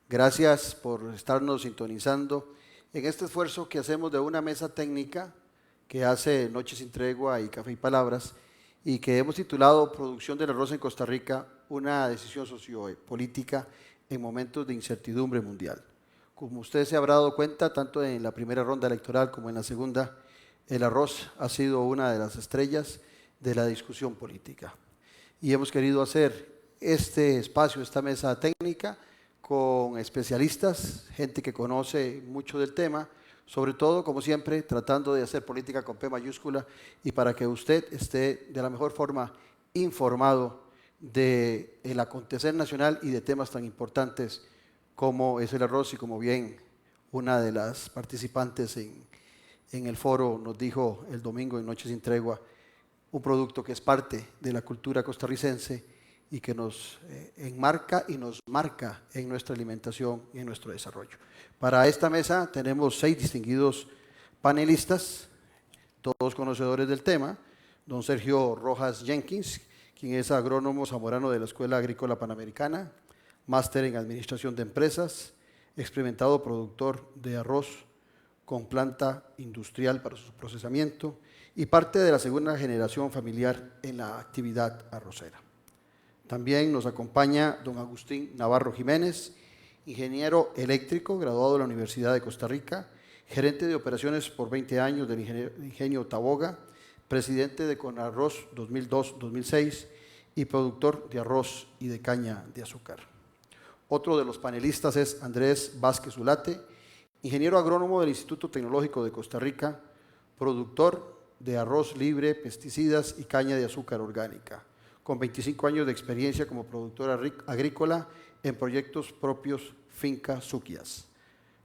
Gracias por estarnos sintonizando en este esfuerzo que hacemos de una mesa técnica que hace Noche sin Tregua y Café y Palabras y que hemos titulado Producción del arroz en Costa Rica, una decisión sociopolítica en momentos de incertidumbre mundial. Como usted se habrá dado cuenta, tanto en la primera ronda electoral como en la segunda, el arroz ha sido una de las estrellas de la discusión política. Y hemos querido hacer este espacio, esta mesa técnica, con especialistas, gente que conoce mucho del tema, sobre todo, como siempre, tratando de hacer política con P mayúscula y para que usted esté de la mejor forma informado del acontecer nacional y de temas tan importantes como es el arroz y como bien una de las participantes en el foro nos dijo el domingo en Noche sin Tregua, un producto que es parte de la cultura costarricense y que nos enmarca y nos marca en nuestra alimentación y en nuestro desarrollo. Para esta mesa tenemos 6 distinguidos panelistas, todos conocedores del tema. Don Sergio Rojas Jenkins, quien es agrónomo zamorano de la Escuela Agrícola Panamericana, máster en Administración de Empresas, experimentado productor de arroz con planta industrial para su procesamiento y parte de la segunda generación familiar en la actividad arrocera. También nos acompaña don Agustín Navarro Jiménez, ingeniero eléctrico, graduado de la Universidad de Costa Rica, gerente de operaciones por 20 años del Ingenio Taboga, presidente de Conarroz 2002-2006 y productor de arroz y de caña de azúcar. Otro de los panelistas es Andrés Vázquez Ulate, ingeniero agrónomo del Instituto Tecnológico de Costa Rica, productor de arroz libre, pesticidas y caña de azúcar orgánica, con 25 años de experiencia como productor agrícola en proyectos propios Finca Suquias.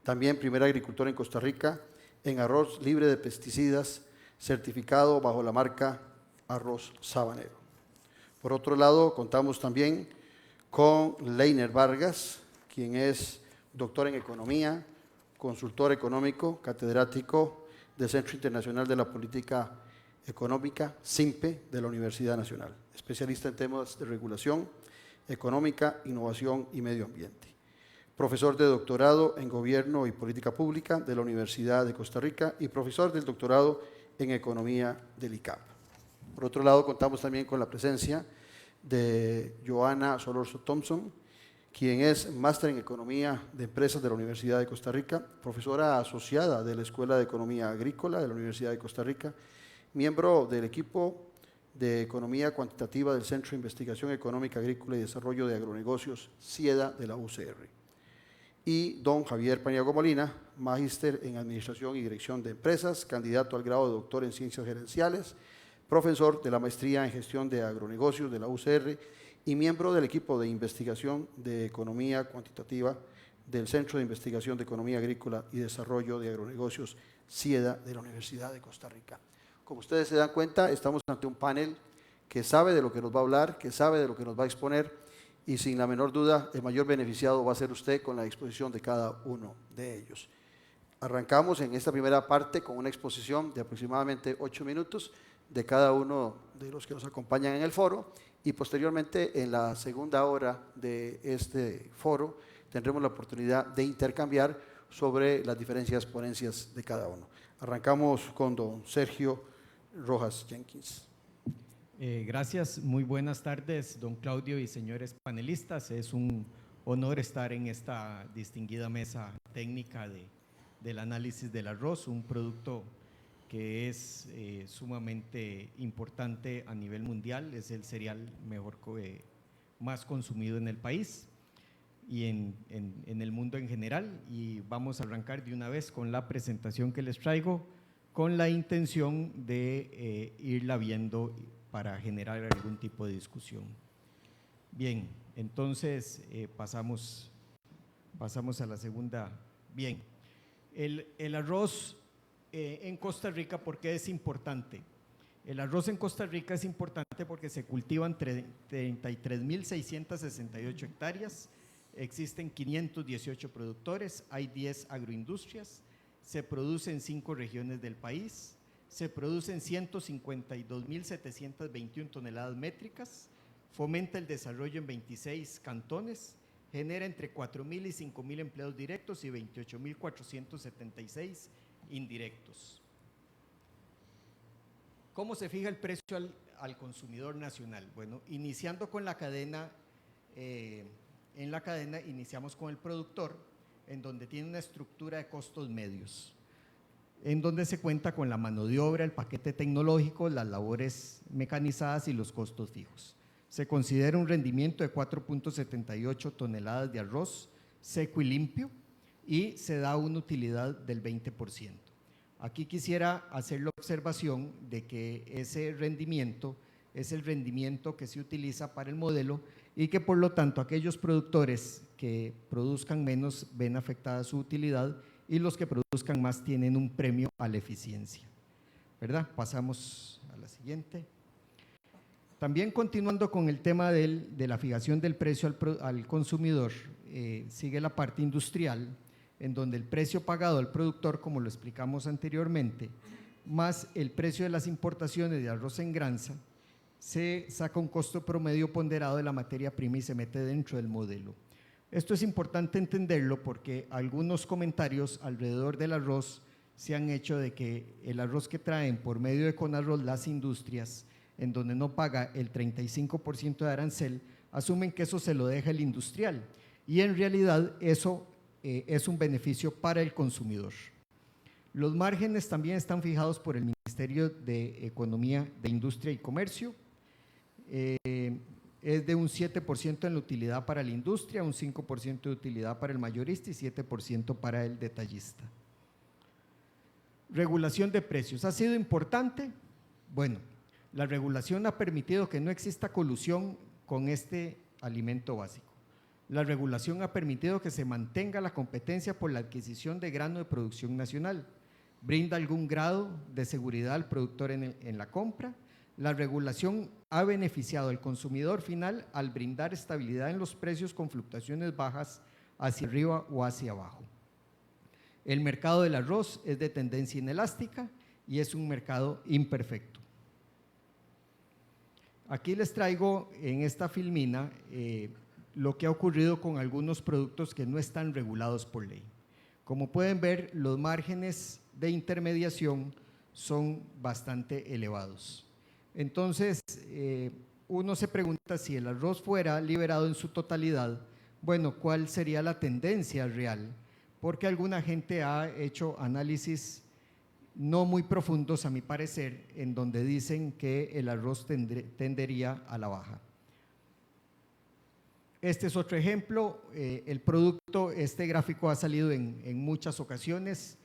También primer agricultor en Costa Rica en arroz libre de pesticidas, certificado bajo la marca Arroz Sabanero. Por otro lado, contamos también con Leiner Vargas, quien es doctor en Economía, consultor económico, catedrático del Centro Internacional de la Política Económica, CIMPE, de la Universidad Nacional, especialista en temas de regulación económica, innovación y medio ambiente. Profesor de doctorado en Gobierno y Política Pública de la Universidad de Costa Rica y profesor del doctorado en Economía del ICAP. Por otro lado, contamos también con la presencia de Joana Solorzo Thompson, quien es máster en Economía de Empresas de la Universidad de Costa Rica, profesora asociada de la Escuela de Economía Agrícola de la Universidad de Costa Rica, miembro del equipo de Economía Cuantitativa del Centro de Investigación Económica Agrícola y Desarrollo de Agronegocios, CIEDA, de la UCR. Y don Javier Paniagua Molina, magíster en Administración y Dirección de Empresas, candidato al grado de doctor en Ciencias Gerenciales, profesor de la Maestría en Gestión de Agronegocios de la UCR y miembro del equipo de investigación de Economía Cuantitativa del Centro de Investigación de Economía Agrícola y Desarrollo de Agronegocios, CIEDA, de la Universidad de Costa Rica. Como ustedes se dan cuenta, estamos ante un panel que sabe de lo que nos va a hablar, que sabe de lo que nos va a exponer y sin la menor duda el mayor beneficiado va a ser usted con la exposición de cada uno de ellos. Arrancamos en esta primera parte con una exposición de aproximadamente 8 minutos de cada uno de los que nos acompañan en el foro y posteriormente en la segunda hora de este foro tendremos la oportunidad de intercambiar sobre las diferentes ponencias de cada uno. Arrancamos con don Sergio Rojas Jenkins. Gracias, muy buenas tardes, don Claudio y señores panelistas. Es un honor estar en esta distinguida mesa técnica del análisis del arroz, un producto que es sumamente importante a nivel mundial, es el cereal más consumido en el país y en el mundo en general. Y vamos a arrancar de una vez con la presentación que les traigo, con la intención de irla viendo para generar algún tipo de discusión. Bien, entonces pasamos a la segunda. Bien, el arroz en Costa Rica, ¿por qué es importante? El arroz en Costa Rica es importante porque se cultivan 33.668 hectáreas, existen 518 productores, hay 10 agroindustrias, se produce en 5 regiones del país, se producen 152.721 toneladas métricas, fomenta el desarrollo en 26 cantones genera entre 4.000 y 5.000 empleos directos y 28.476 indirectos. ¿Cómo se fija el precio al consumidor nacional? Bueno, iniciando con la cadena, en la cadena iniciamos con el productor, en donde tiene una estructura de costos medios, en donde se cuenta con la mano de obra, el paquete tecnológico, las labores mecanizadas y los costos fijos. Se considera un rendimiento de 4.78 toneladas de arroz seco y limpio y se da una utilidad del 20%. Aquí quisiera hacer la observación de que ese rendimiento es el rendimiento que se utiliza para el modelo y que por lo tanto aquellos productores que produzcan menos ven afectada su utilidad y los que produzcan más tienen un premio a la eficiencia, ¿verdad? Pasamos a la siguiente. También continuando con el tema de la fijación del precio al consumidor, sigue la parte industrial, en donde el precio pagado al productor, como lo explicamos anteriormente, más el precio de las importaciones de arroz en granza, se saca un costo promedio ponderado de la materia prima y se mete dentro del modelo. Esto es importante entenderlo porque algunos comentarios alrededor del arroz se han hecho de que el arroz que traen por medio de Conarroz las industrias, en donde no paga el 35% de arancel, asumen que eso se lo deja el industrial y en realidad eso es un beneficio para el consumidor. Los márgenes también están fijados por el Ministerio de Economía, de Industria y Comercio. Es de un 7% en la utilidad para la industria, un 5% de utilidad para el mayorista y 7% para el detallista. Regulación de precios. ¿Ha sido importante? Bueno, la regulación ha permitido que no exista colusión con este alimento básico. La regulación ha permitido que se mantenga la competencia por la adquisición de grano de producción nacional. Brinda algún grado de seguridad al productor en la compra. La regulación ha beneficiado al consumidor final al brindar estabilidad en los precios con fluctuaciones bajas hacia arriba o hacia abajo. El mercado del arroz es de tendencia inelástica y es un mercado imperfecto. Aquí les traigo en esta filmina lo que ha ocurrido con algunos productos que no están regulados por ley. Como pueden ver, los márgenes de intermediación son bastante elevados. Entonces, uno se pregunta si el arroz fuera liberado en su totalidad, bueno, ¿cuál sería la tendencia real? Porque alguna gente ha hecho análisis no muy profundos, a mi parecer, en donde dicen que el arroz tendería a la baja. Este es otro ejemplo, el producto, este gráfico ha salido en muchas ocasiones,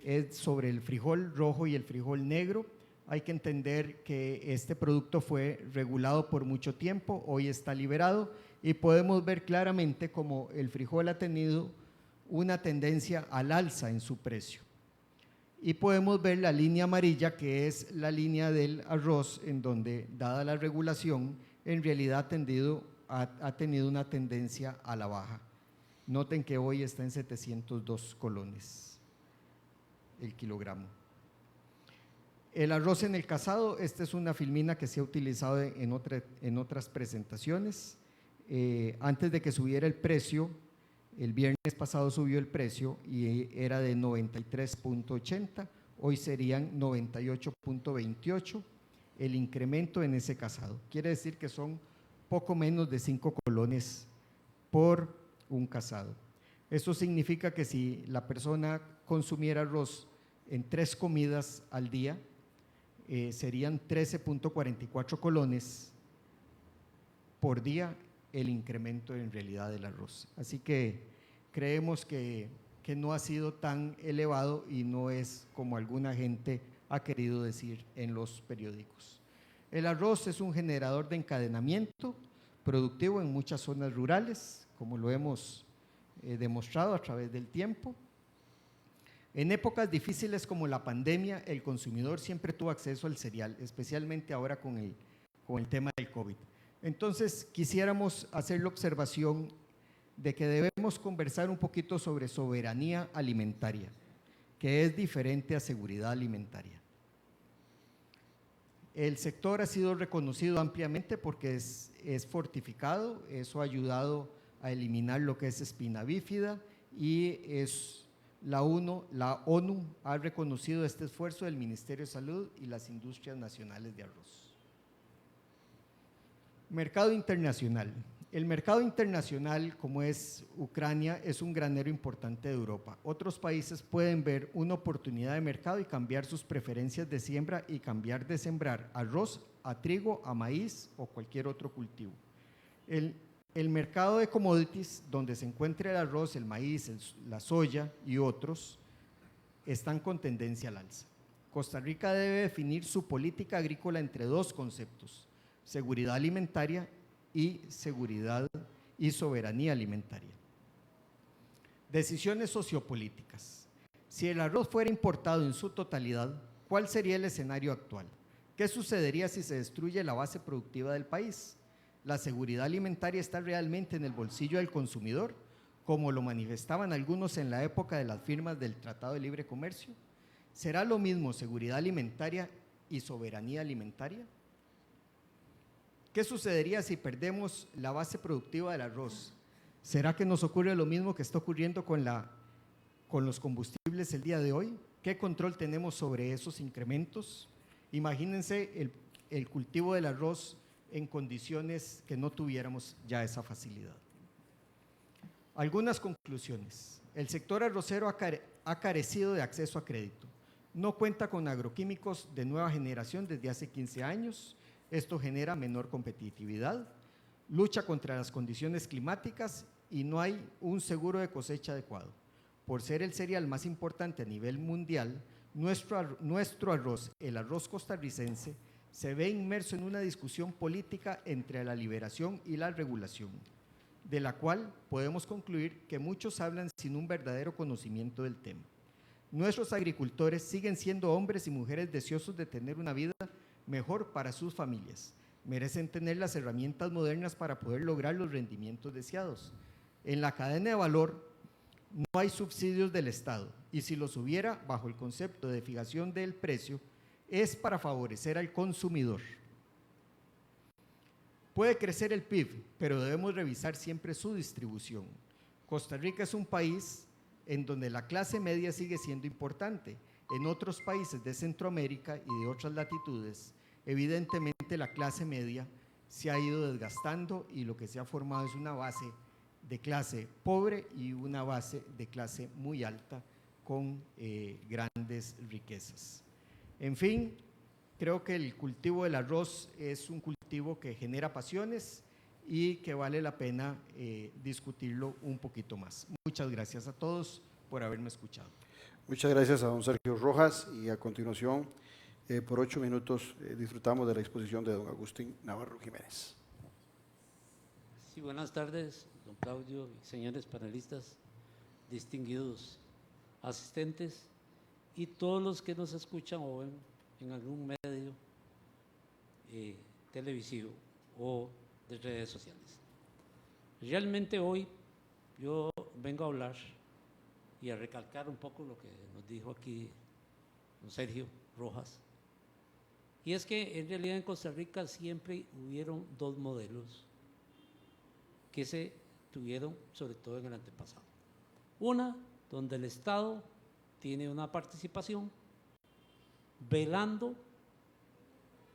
es sobre el frijol rojo y el frijol negro. Hay que entender que este producto fue regulado por mucho tiempo, hoy está liberado y podemos ver claramente cómo el frijol ha tenido una tendencia al alza en su precio. Y podemos ver la línea amarilla, que es la línea del arroz, en donde, dada la regulación, en realidad ha tenido una tendencia a la baja. Noten que hoy está en 702 colones el kilogramo. El arroz en el casado, esta es una filmina que se ha utilizado en otras presentaciones. Antes de que subiera el precio, el viernes pasado subió el precio y era de 93.80, hoy serían 98.28 el incremento en ese casado. Quiere decir que son poco menos de 5 colones por un casado. Eso significa que si la persona consumiera arroz en 3 comidas al día, serían 13.44 colones por día el incremento en realidad del arroz. Así que creemos que no ha sido tan elevado y no es como alguna gente ha querido decir en los periódicos. El arroz es un generador de encadenamiento productivo en muchas zonas rurales, como lo hemos demostrado a través del tiempo. En épocas difíciles como la pandemia, el consumidor siempre tuvo acceso al cereal, especialmente ahora con el tema del COVID. Entonces, quisiéramos hacer la observación de que debemos conversar un poquito sobre soberanía alimentaria, que es diferente a seguridad alimentaria. El sector ha sido reconocido ampliamente porque es fortificado, eso ha ayudado a eliminar lo que es espina bífida y la ONU ha reconocido este esfuerzo del Ministerio de Salud y las industrias nacionales de arroz. Mercado internacional. El mercado internacional, como es Ucrania, es un granero importante de Europa. Otros países pueden ver una oportunidad de mercado y cambiar sus preferencias de siembra y cambiar de sembrar arroz a trigo, a maíz o cualquier otro cultivo. El mercado de commodities, donde se encuentra el arroz, el maíz, la soya y otros, están con tendencia al alza. Costa Rica debe definir su política agrícola entre dos conceptos: seguridad alimentaria y seguridad y soberanía alimentaria. Decisiones sociopolíticas. Si el arroz fuera importado en su totalidad, ¿cuál sería el escenario actual? ¿Qué sucedería si se destruye la base productiva del país? ¿La seguridad alimentaria está realmente en el bolsillo del consumidor, como lo manifestaban algunos en la época de las firmas del Tratado de Libre Comercio? ¿Será lo mismo seguridad alimentaria y soberanía alimentaria? ¿Qué sucedería si perdemos la base productiva del arroz? ¿Será que nos ocurre lo mismo que está ocurriendo con los combustibles el día de hoy? ¿Qué control tenemos sobre esos incrementos? Imagínense el cultivo del arroz en condiciones que no tuviéramos ya esa facilidad. Algunas conclusiones. El sector arrocero ha carecido de acceso a crédito. No cuenta con agroquímicos de nueva generación desde hace 15 años. Esto genera menor competitividad, lucha contra las condiciones climáticas y no hay un seguro de cosecha adecuado. Por ser el cereal más importante a nivel mundial, nuestro arroz, el arroz costarricense, se ve inmerso en una discusión política entre la liberación y la regulación, de la cual podemos concluir que muchos hablan sin un verdadero conocimiento del tema. Nuestros agricultores siguen siendo hombres y mujeres deseosos de tener una vida mejor para sus familias. Merecen tener las herramientas modernas para poder lograr los rendimientos deseados. En la cadena de valor no hay subsidios del Estado y si los hubiera, bajo el concepto de fijación del precio, es para favorecer al consumidor. Puede crecer el PIB, pero debemos revisar siempre su distribución. Costa Rica es un país en donde la clase media sigue siendo importante. En otros países de Centroamérica y de otras latitudes, evidentemente la clase media se ha ido desgastando y lo que se ha formado es una base de clase pobre y una base de clase muy alta con grandes riquezas. En fin, creo que el cultivo del arroz es un cultivo que genera pasiones y que vale la pena discutirlo un poquito más. Muchas gracias a todos por haberme escuchado. Muchas gracias a don Sergio Rojas y a continuación, por 8 minutos, disfrutamos de la exposición de don Agustín Navarro Jiménez. Sí, buenas tardes, don Claudio y señores panelistas, distinguidos asistentes y todos los que nos escuchan o ven en algún medio televisivo o de redes sociales. Realmente hoy yo vengo a hablar y a recalcar un poco lo que nos dijo aquí don Sergio Rojas. Y es que en realidad en Costa Rica siempre hubieron dos modelos que se tuvieron, sobre todo en el antepasado. Una, donde el Estado tiene una participación velando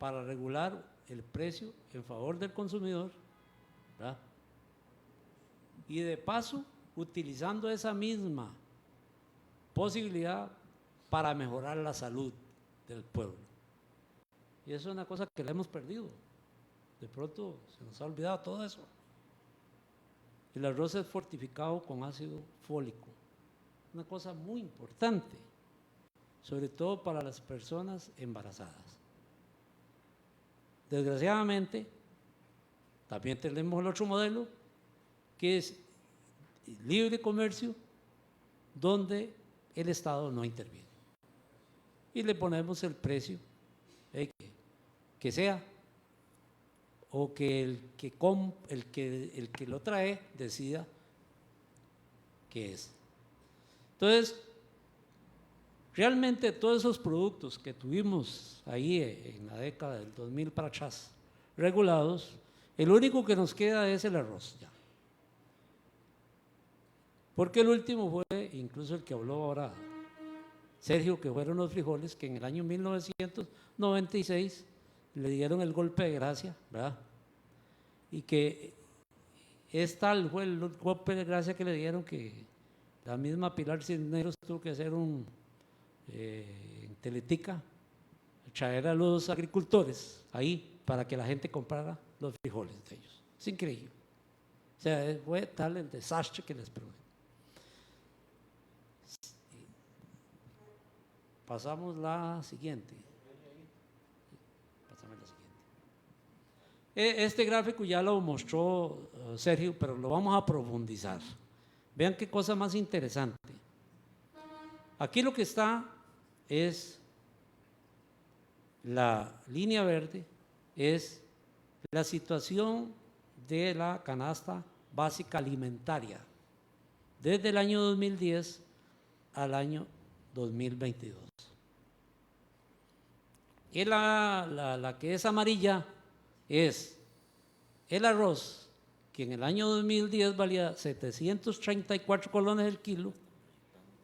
para regular el precio en favor del consumidor, ¿verdad? Y de paso, utilizando esa misma posibilidad para mejorar la salud del pueblo. Y eso es una cosa que le hemos perdido. De pronto se nos ha olvidado todo eso. El arroz es fortificado con ácido fólico, una cosa muy importante, sobre todo para las personas embarazadas. Desgraciadamente, también tenemos el otro modelo, que es libre comercio, donde el Estado no interviene. Y le ponemos el precio que sea, o que el que lo trae decida qué es. Entonces, realmente todos esos productos que tuvimos ahí en la década del 2000 para atrás, regulados, el único que nos queda es el arroz ya. Porque el último fue incluso el que habló ahora Sergio, que fueron los frijoles que en el año 1996 le dieron el golpe de gracia, ¿verdad? Y que es tal fue el golpe de gracia que le dieron que la misma Pilar Cisneros tuvo que hacer en Teletica, traer a los agricultores ahí para que la gente comprara los frijoles de ellos. Es increíble. O sea, fue tal el desastre que les produjo. Pasamos la siguiente. Pásame la siguiente. Este gráfico ya lo mostró Sergio, pero lo vamos a profundizar. Vean qué cosa más interesante. Aquí lo que está es la línea verde, es la situación de la canasta básica alimentaria desde el año 2010 al año 2022. Y la que es amarilla es el arroz, que en el año 2010 valía 734 colones el kilo,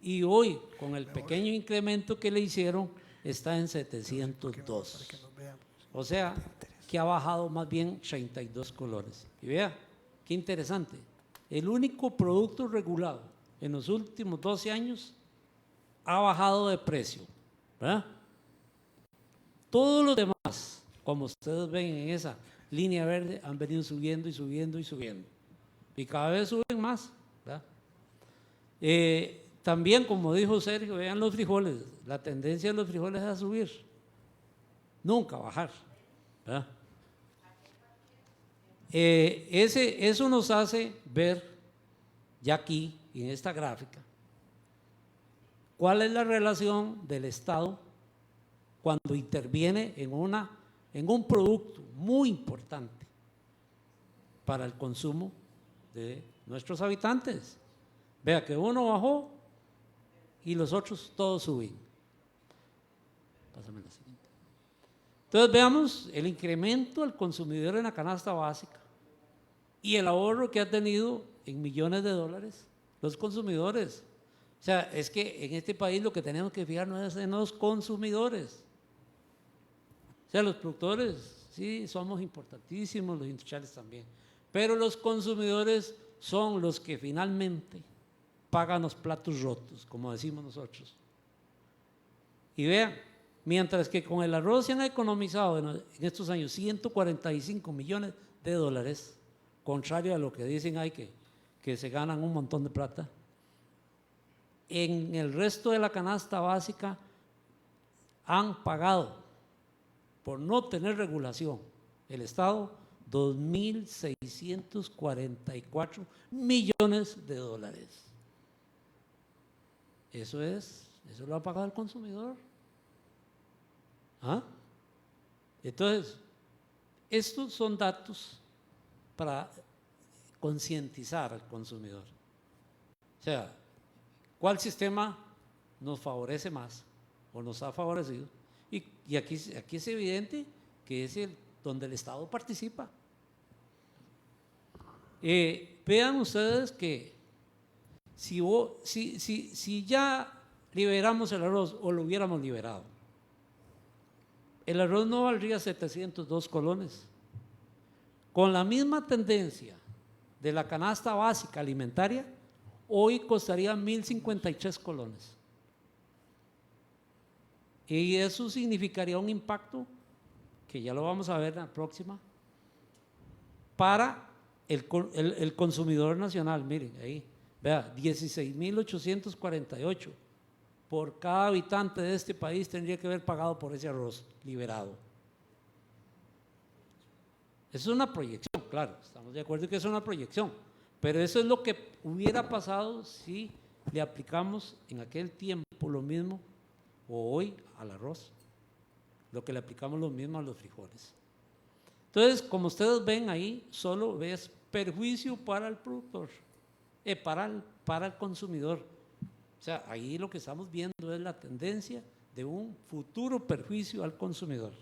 y hoy, con el pequeño incremento que le hicieron, está en 702. O sea, que ha bajado más bien 32 colones. Y vea, qué interesante. El único producto regulado en los últimos 12 años ha bajado de precio, ¿verdad? Todos los demás, como ustedes ven en esa línea verde, han venido subiendo y subiendo y subiendo. Y cada vez suben más, ¿verdad? También, como dijo Sergio, vean los frijoles. La tendencia de los frijoles es a subir, nunca a bajar, ¿verdad? Eso nos hace ver, ya aquí, en esta gráfica, cuál es la relación del Estado cuando interviene en un producto muy importante para el consumo de nuestros habitantes. Vea que uno bajó y los otros todos suben. Pásame la siguiente. Entonces veamos el incremento al consumidor en la canasta básica y el ahorro que ha tenido en millones de dólares los consumidores. O sea, es que en este país lo que tenemos que fijarnos es en los consumidores. O sea, los productores sí somos importantísimos, los industriales también, pero los consumidores son los que finalmente pagan los platos rotos, como decimos nosotros. Y vean, mientras que con el arroz se han economizado en estos años 145 millones de dólares, contrario a lo que dicen hay que se ganan un montón de plata, en el resto de la canasta básica han pagado, por no tener regulación, el Estado 2.644 millones de dólares. Eso lo ha pagado el consumidor. ¿Ah? Entonces, estos son datos para concientizar al consumidor. O sea, ¿cuál sistema nos favorece más o nos ha favorecido? Y aquí es evidente que es donde el Estado participa. Vean ustedes que si ya liberamos el arroz o lo hubiéramos liberado, el arroz no valdría 702 colones. Con la misma tendencia de la canasta básica alimentaria, hoy costaría 1.053 colones. Y eso significaría un impacto, que ya lo vamos a ver en la próxima, para el consumidor nacional. Miren, ahí, vea, 16.848 por cada habitante de este país tendría que haber pagado por ese arroz liberado. Eso es una proyección, claro, estamos de acuerdo que es una proyección, pero eso es lo que hubiera pasado si le aplicamos en aquel tiempo lo mismo, o hoy al arroz, lo que le aplicamos lo mismo a los frijoles. Entonces, como ustedes ven ahí, solo es perjuicio para el productor, para el consumidor. O sea, ahí lo que estamos viendo es la tendencia de un futuro perjuicio al consumidor.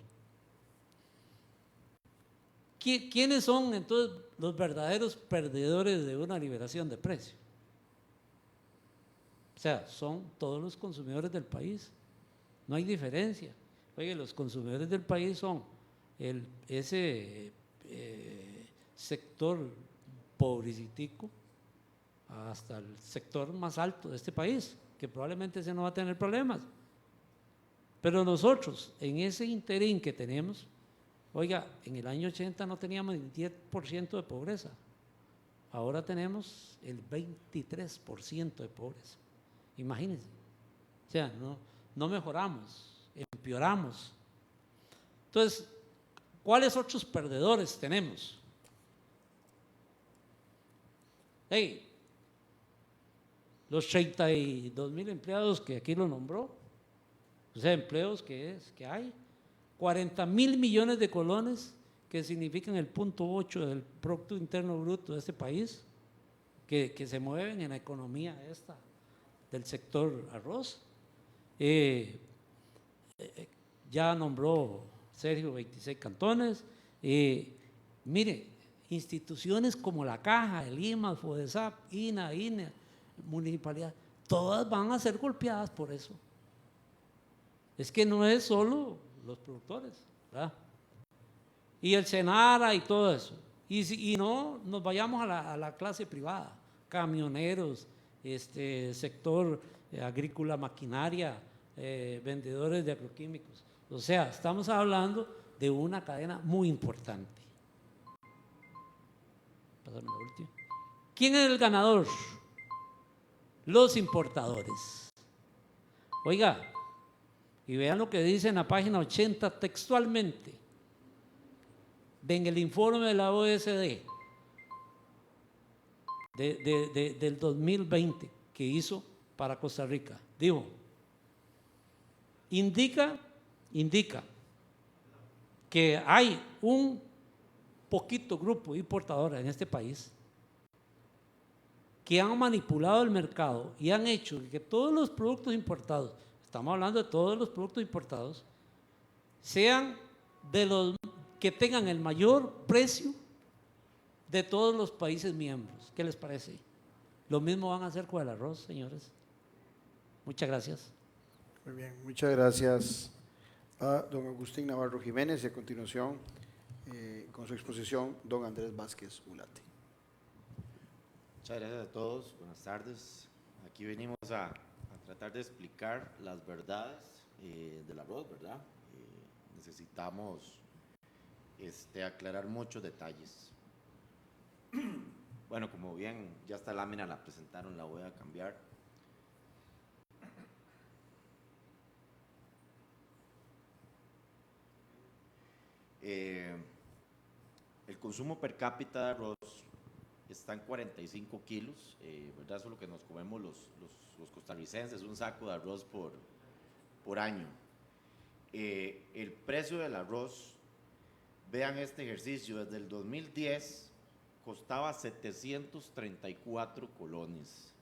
¿Quiénes son entonces los verdaderos perdedores de una liberación de precio? sea, son todos los consumidores del país. No hay diferencia. Oye, los consumidores del país son ese sector pobrecitico hasta el sector más alto de este país, que probablemente ese no va a tener problemas. Pero nosotros, en ese interín que tenemos, oiga, en el año 80 no teníamos el 10% de pobreza. Ahora tenemos el 23% de pobreza. Imagínense. O sea, no mejoramos, empeoramos. Entonces, ¿cuáles otros perdedores tenemos? Hey, los 32,000 empleados que aquí lo nombró, o sea, empleos que hay, 40,000 millones de colones, que significan el 0.8 del Producto Interno Bruto de este país, que se mueven en la economía esta del sector arroz. Ya nombró Sergio 26 cantones. Mire, instituciones como la Caja, el IMA, FODESAP, INA, INE, municipalidad, todas van a ser golpeadas por eso. Es que no es solo los productores, ¿verdad? Y el Senara y todo eso. Y no nos vayamos a la clase privada, camioneros, sector agrícola, maquinaria, vendedores de agroquímicos. O sea, estamos hablando de una cadena muy importante. Pásame la última. ¿Quién es el ganador? Los importadores. Oiga, y vean lo que dice en la página 80 textualmente. En el informe de la OSD del 2020 que hizo para Costa Rica, digo, indica que hay un poquito grupo de importadores en este país que han manipulado el mercado y han hecho que todos los productos importados, estamos hablando de todos los productos importados, sean de los que tengan el mayor precio de todos los países miembros. ¿Qué les parece? Lo mismo van a hacer con el arroz, señores. Muchas gracias. Muy bien, muchas gracias a don Agustín Navarro Jiménez y a continuación, con su exposición, don Andrés Vázquez Ulate. Muchas gracias a todos, buenas tardes. Aquí venimos a tratar de explicar las verdades del arroz, ¿verdad? Necesitamos aclarar muchos detalles. Bueno, como bien ya esta lámina la presentaron, la voy a cambiar. El consumo per cápita de arroz está en 45 kilos, ¿verdad? Eso es lo que nos comemos los costarricenses, un saco de arroz por año. El precio del arroz, vean este ejercicio, desde el 2010 costaba 734 colones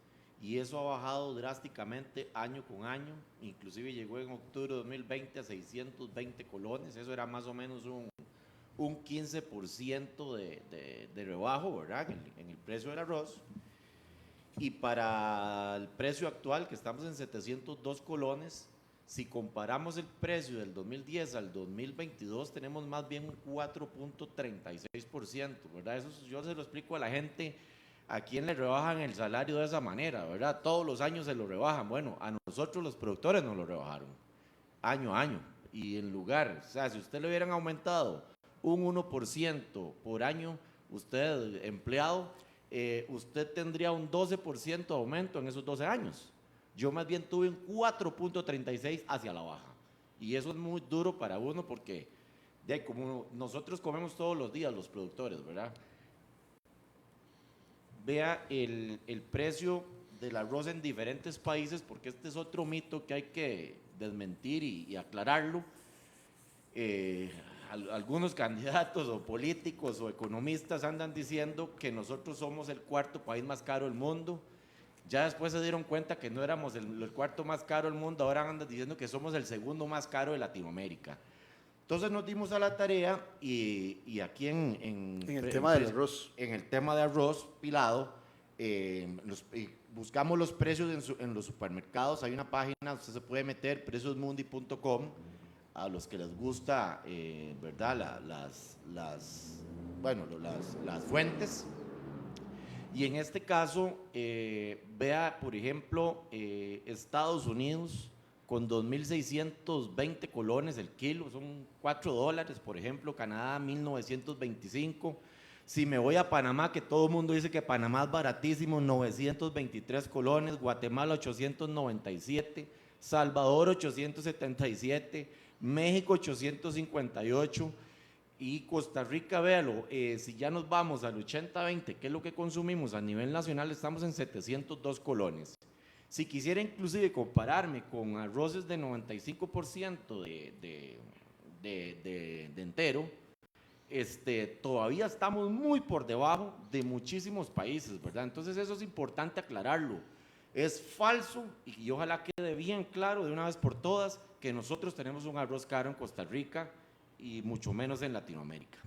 y eso ha bajado drásticamente año con año, inclusive llegó en octubre de 2020 a 620 colones, eso era más o menos un 15% de rebajo, ¿verdad? En el precio del arroz. Y para el precio actual, que estamos en 702 colones, si comparamos el precio del 2010 al 2022, tenemos más bien un 4.36%, ¿verdad? Eso yo se lo explico a la gente, a quién le rebajan el salario de esa manera, ¿verdad? Todos los años se lo rebajan. Bueno, a nosotros los productores nos lo rebajaron, año a año. Y en lugar, o sea, si usted le hubieran aumentado un 1% por año, usted empleado, usted tendría un 12% de aumento en esos 12 años. Yo más bien tuve un 4.36 hacia la baja. Y eso es muy duro para uno porque, como nosotros comemos todos los días los productores, ¿verdad? Vea el precio del arroz en diferentes países, porque este es otro mito que hay que desmentir y aclararlo. Algunos candidatos o políticos o economistas andan diciendo que nosotros somos el cuarto país más caro del mundo. Ya después se dieron cuenta que no éramos el cuarto más caro del mundo, ahora andan diciendo que somos el segundo más caro de Latinoamérica. Entonces nos dimos a la tarea y aquí en el tema del arroz. En el tema de arroz pilado, buscamos los precios en los supermercados. Hay una página, usted se puede meter, preciosmundi.com, a los que les gusta, ¿verdad? Las fuentes. Y en este caso, vea, por ejemplo, Estados Unidos con 2.620 colones el kilo, son $4, por ejemplo. Canadá, 1.925. Si me voy a Panamá, que todo el mundo dice que Panamá es baratísimo, 923 colones. Guatemala, 897. Salvador, 877. México, 858. Y Costa Rica, véalo, si ya nos vamos al 80-20, que es lo que consumimos a nivel nacional, estamos en 702 colones. Si quisiera inclusive compararme con arroces de 95% de entero, todavía estamos muy por debajo de muchísimos países, ¿verdad? Entonces eso es importante aclararlo. Es falso, y ojalá quede bien claro de una vez por todas, que nosotros tenemos un arroz caro en Costa Rica y mucho menos en Latinoamérica.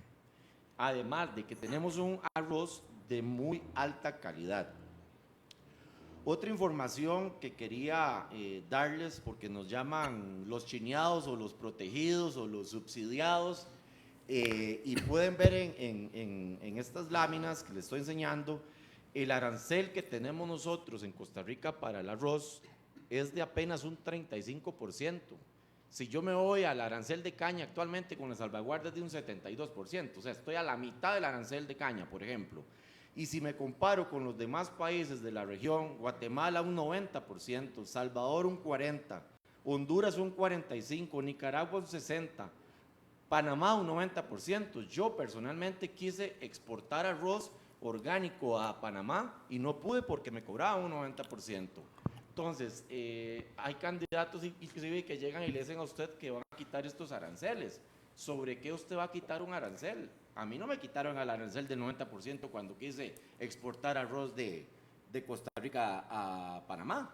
Además de que tenemos un arroz de muy alta calidad. Otra información que quería darles, porque nos llaman los chineados o los protegidos o los subsidiados, y pueden ver en estas láminas que les estoy enseñando, el arancel que tenemos nosotros en Costa Rica para el arroz es de apenas un 35%. Si yo me voy al arancel de caña actualmente con las salvaguardas de un 72%, o sea, estoy a la mitad del arancel de caña, por ejemplo. Y si me comparo con los demás países de la región, Guatemala un 90%, Salvador un 40%, Honduras un 45%, Nicaragua un 60%, Panamá un 90%. Yo personalmente quise exportar arroz orgánico a Panamá y no pude porque me cobraban un 90%. Entonces, hay candidatos inclusive que llegan y le dicen a usted que van a quitar estos aranceles. ¿Sobre qué usted va a quitar un arancel? A mí no me quitaron el arancel del 90% cuando quise exportar arroz de Costa Rica a Panamá.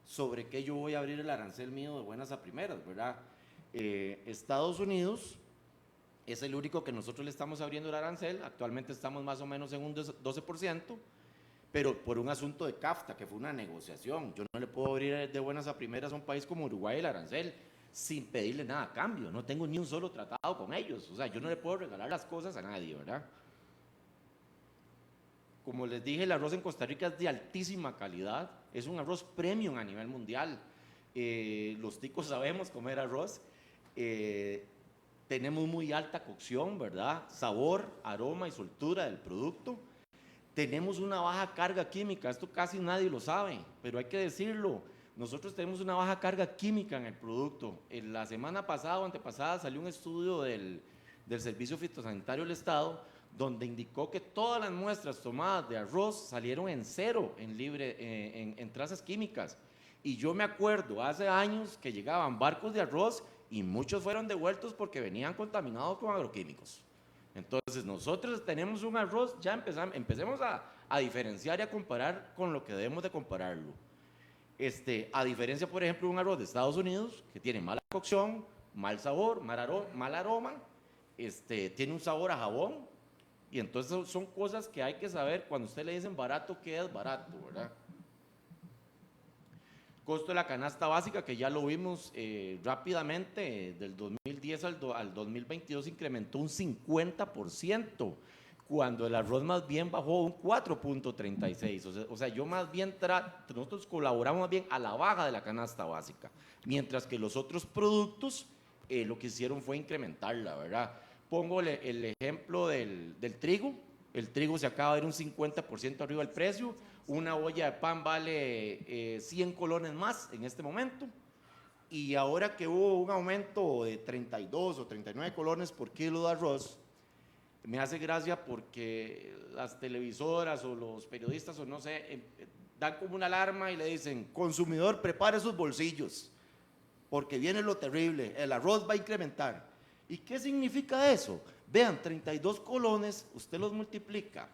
¿Sobre qué yo voy a abrir el arancel mío de buenas a primeras, verdad? Estados Unidos es el único que nosotros le estamos abriendo el arancel. Actualmente estamos más o menos en un 12%. Pero por un asunto de CAFTA, que fue una negociación. Yo no le puedo abrir de buenas a primeras a un país como Uruguay el arancel sin pedirle nada a cambio. No tengo ni un solo tratado con ellos. O sea, yo no le puedo regalar las cosas a nadie, ¿verdad? Como les dije, el arroz en Costa Rica es de altísima calidad. Es un arroz premium a nivel mundial. Los ticos sabemos comer arroz. Tenemos muy alta cocción, ¿verdad? Sabor, aroma y soltura del producto. Tenemos una baja carga química, esto casi nadie lo sabe, pero hay que decirlo. Nosotros tenemos una baja carga química en el producto. En la semana pasada o antepasada salió un estudio del Servicio Fitosanitario del Estado, donde indicó que todas las muestras tomadas de arroz salieron en cero en trazas químicas. Y yo me acuerdo hace años que llegaban barcos de arroz y muchos fueron devueltos porque venían contaminados con agroquímicos. Entonces nosotros tenemos un arroz, ya empecemos a diferenciar y a comparar con lo que debemos de compararlo. A diferencia, por ejemplo, de un arroz de Estados Unidos, que tiene mala cocción, mal sabor, mal aroma, tiene un sabor a jabón, y entonces son cosas que hay que saber cuando usted le dicen barato, ¿qué es barato, verdad? Costo de la canasta básica, que ya lo vimos rápidamente, del 2010 al 2022 incrementó un 50%, cuando el arroz más bien bajó un 4.36%. O sea, yo más bien nosotros colaboramos más bien a la baja de la canasta básica, mientras que los otros productos lo que hicieron fue incrementarla, ¿verdad? Pongo el ejemplo del trigo. El trigo se acaba de ir un 50% arriba del precio. Una olla de pan vale 100 colones más en este momento. Y ahora que hubo un aumento de 32 o 39 colones por kilo de arroz, me hace gracia porque las televisoras o los periodistas o no sé, dan como una alarma y le dicen: consumidor, prepare sus bolsillos, porque viene lo terrible, el arroz va a incrementar. ¿Y qué significa eso? Vean, 32 colones, usted los multiplica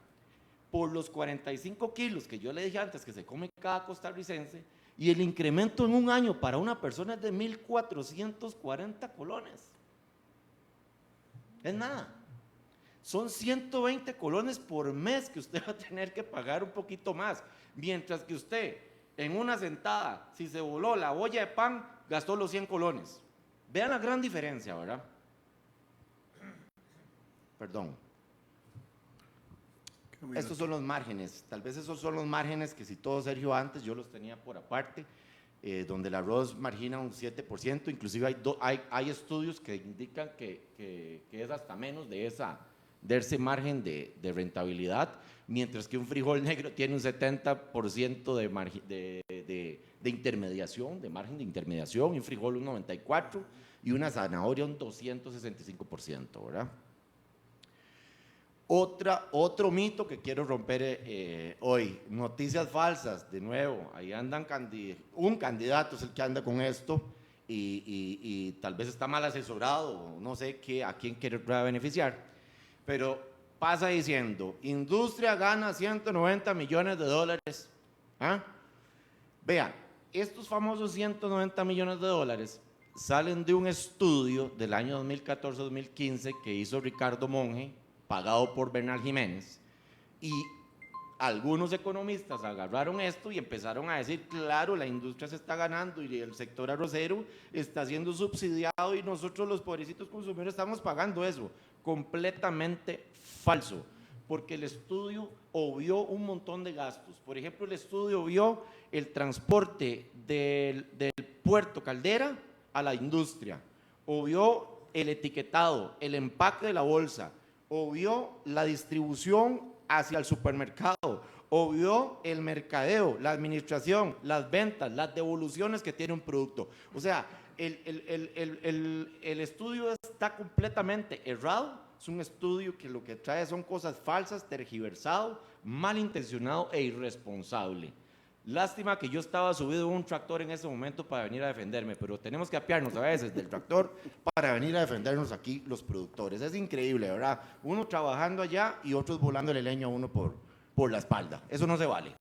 por los 45 kilos que yo le dije antes que se come cada costarricense, y el incremento en un año para una persona es de 1.440 colones. Es nada. Son 120 colones por mes que usted va a tener que pagar un poquito más. Mientras que usted, en una sentada, si se voló la olla de pan, gastó los 100 colones. Vean la gran diferencia, ¿verdad? Perdón. Estos son los márgenes. Tal vez esos son los márgenes que citó Sergio antes, yo los tenía por aparte, donde el arroz margina un 7%, inclusive hay estudios que indican que es hasta menos de ese margen de rentabilidad, mientras que un frijol negro tiene un 70% de intermediación, de margen de intermediación, y un frijol un 94% y una zanahoria un 265%, ¿verdad? Otro mito que quiero romper hoy, noticias falsas, de nuevo, ahí andan un candidato es el que anda con esto y tal vez está mal asesorado, no sé a quién quiere beneficiar, pero pasa diciendo, industria gana 190 millones de dólares. ¿Ah? Vean, estos famosos 190 millones de dólares salen de un estudio del año 2014-2015 que hizo Ricardo Monge, pagado por Bernal Jiménez, y algunos economistas agarraron esto y empezaron a decir, claro, la industria se está ganando y el sector arrocero está siendo subsidiado y nosotros los pobrecitos consumidores estamos pagando eso. Completamente falso, porque el estudio obvió un montón de gastos. Por ejemplo, el estudio vio el transporte del puerto Caldera a la industria, obvió el etiquetado, el empaque de la bolsa, obvió la distribución hacia el supermercado, obvió el mercadeo, la administración, las ventas, las devoluciones que tiene un producto. O sea, el estudio está completamente errado, es un estudio que lo que trae son cosas falsas, tergiversado, malintencionado e irresponsable. Lástima que yo estaba subido en un tractor en ese momento para venir a defenderme, pero tenemos que apiarnos a veces del tractor para venir a defendernos aquí los productores. Es increíble, ¿verdad? Uno trabajando allá y otros volándole leña a uno por la espalda. Eso no se vale.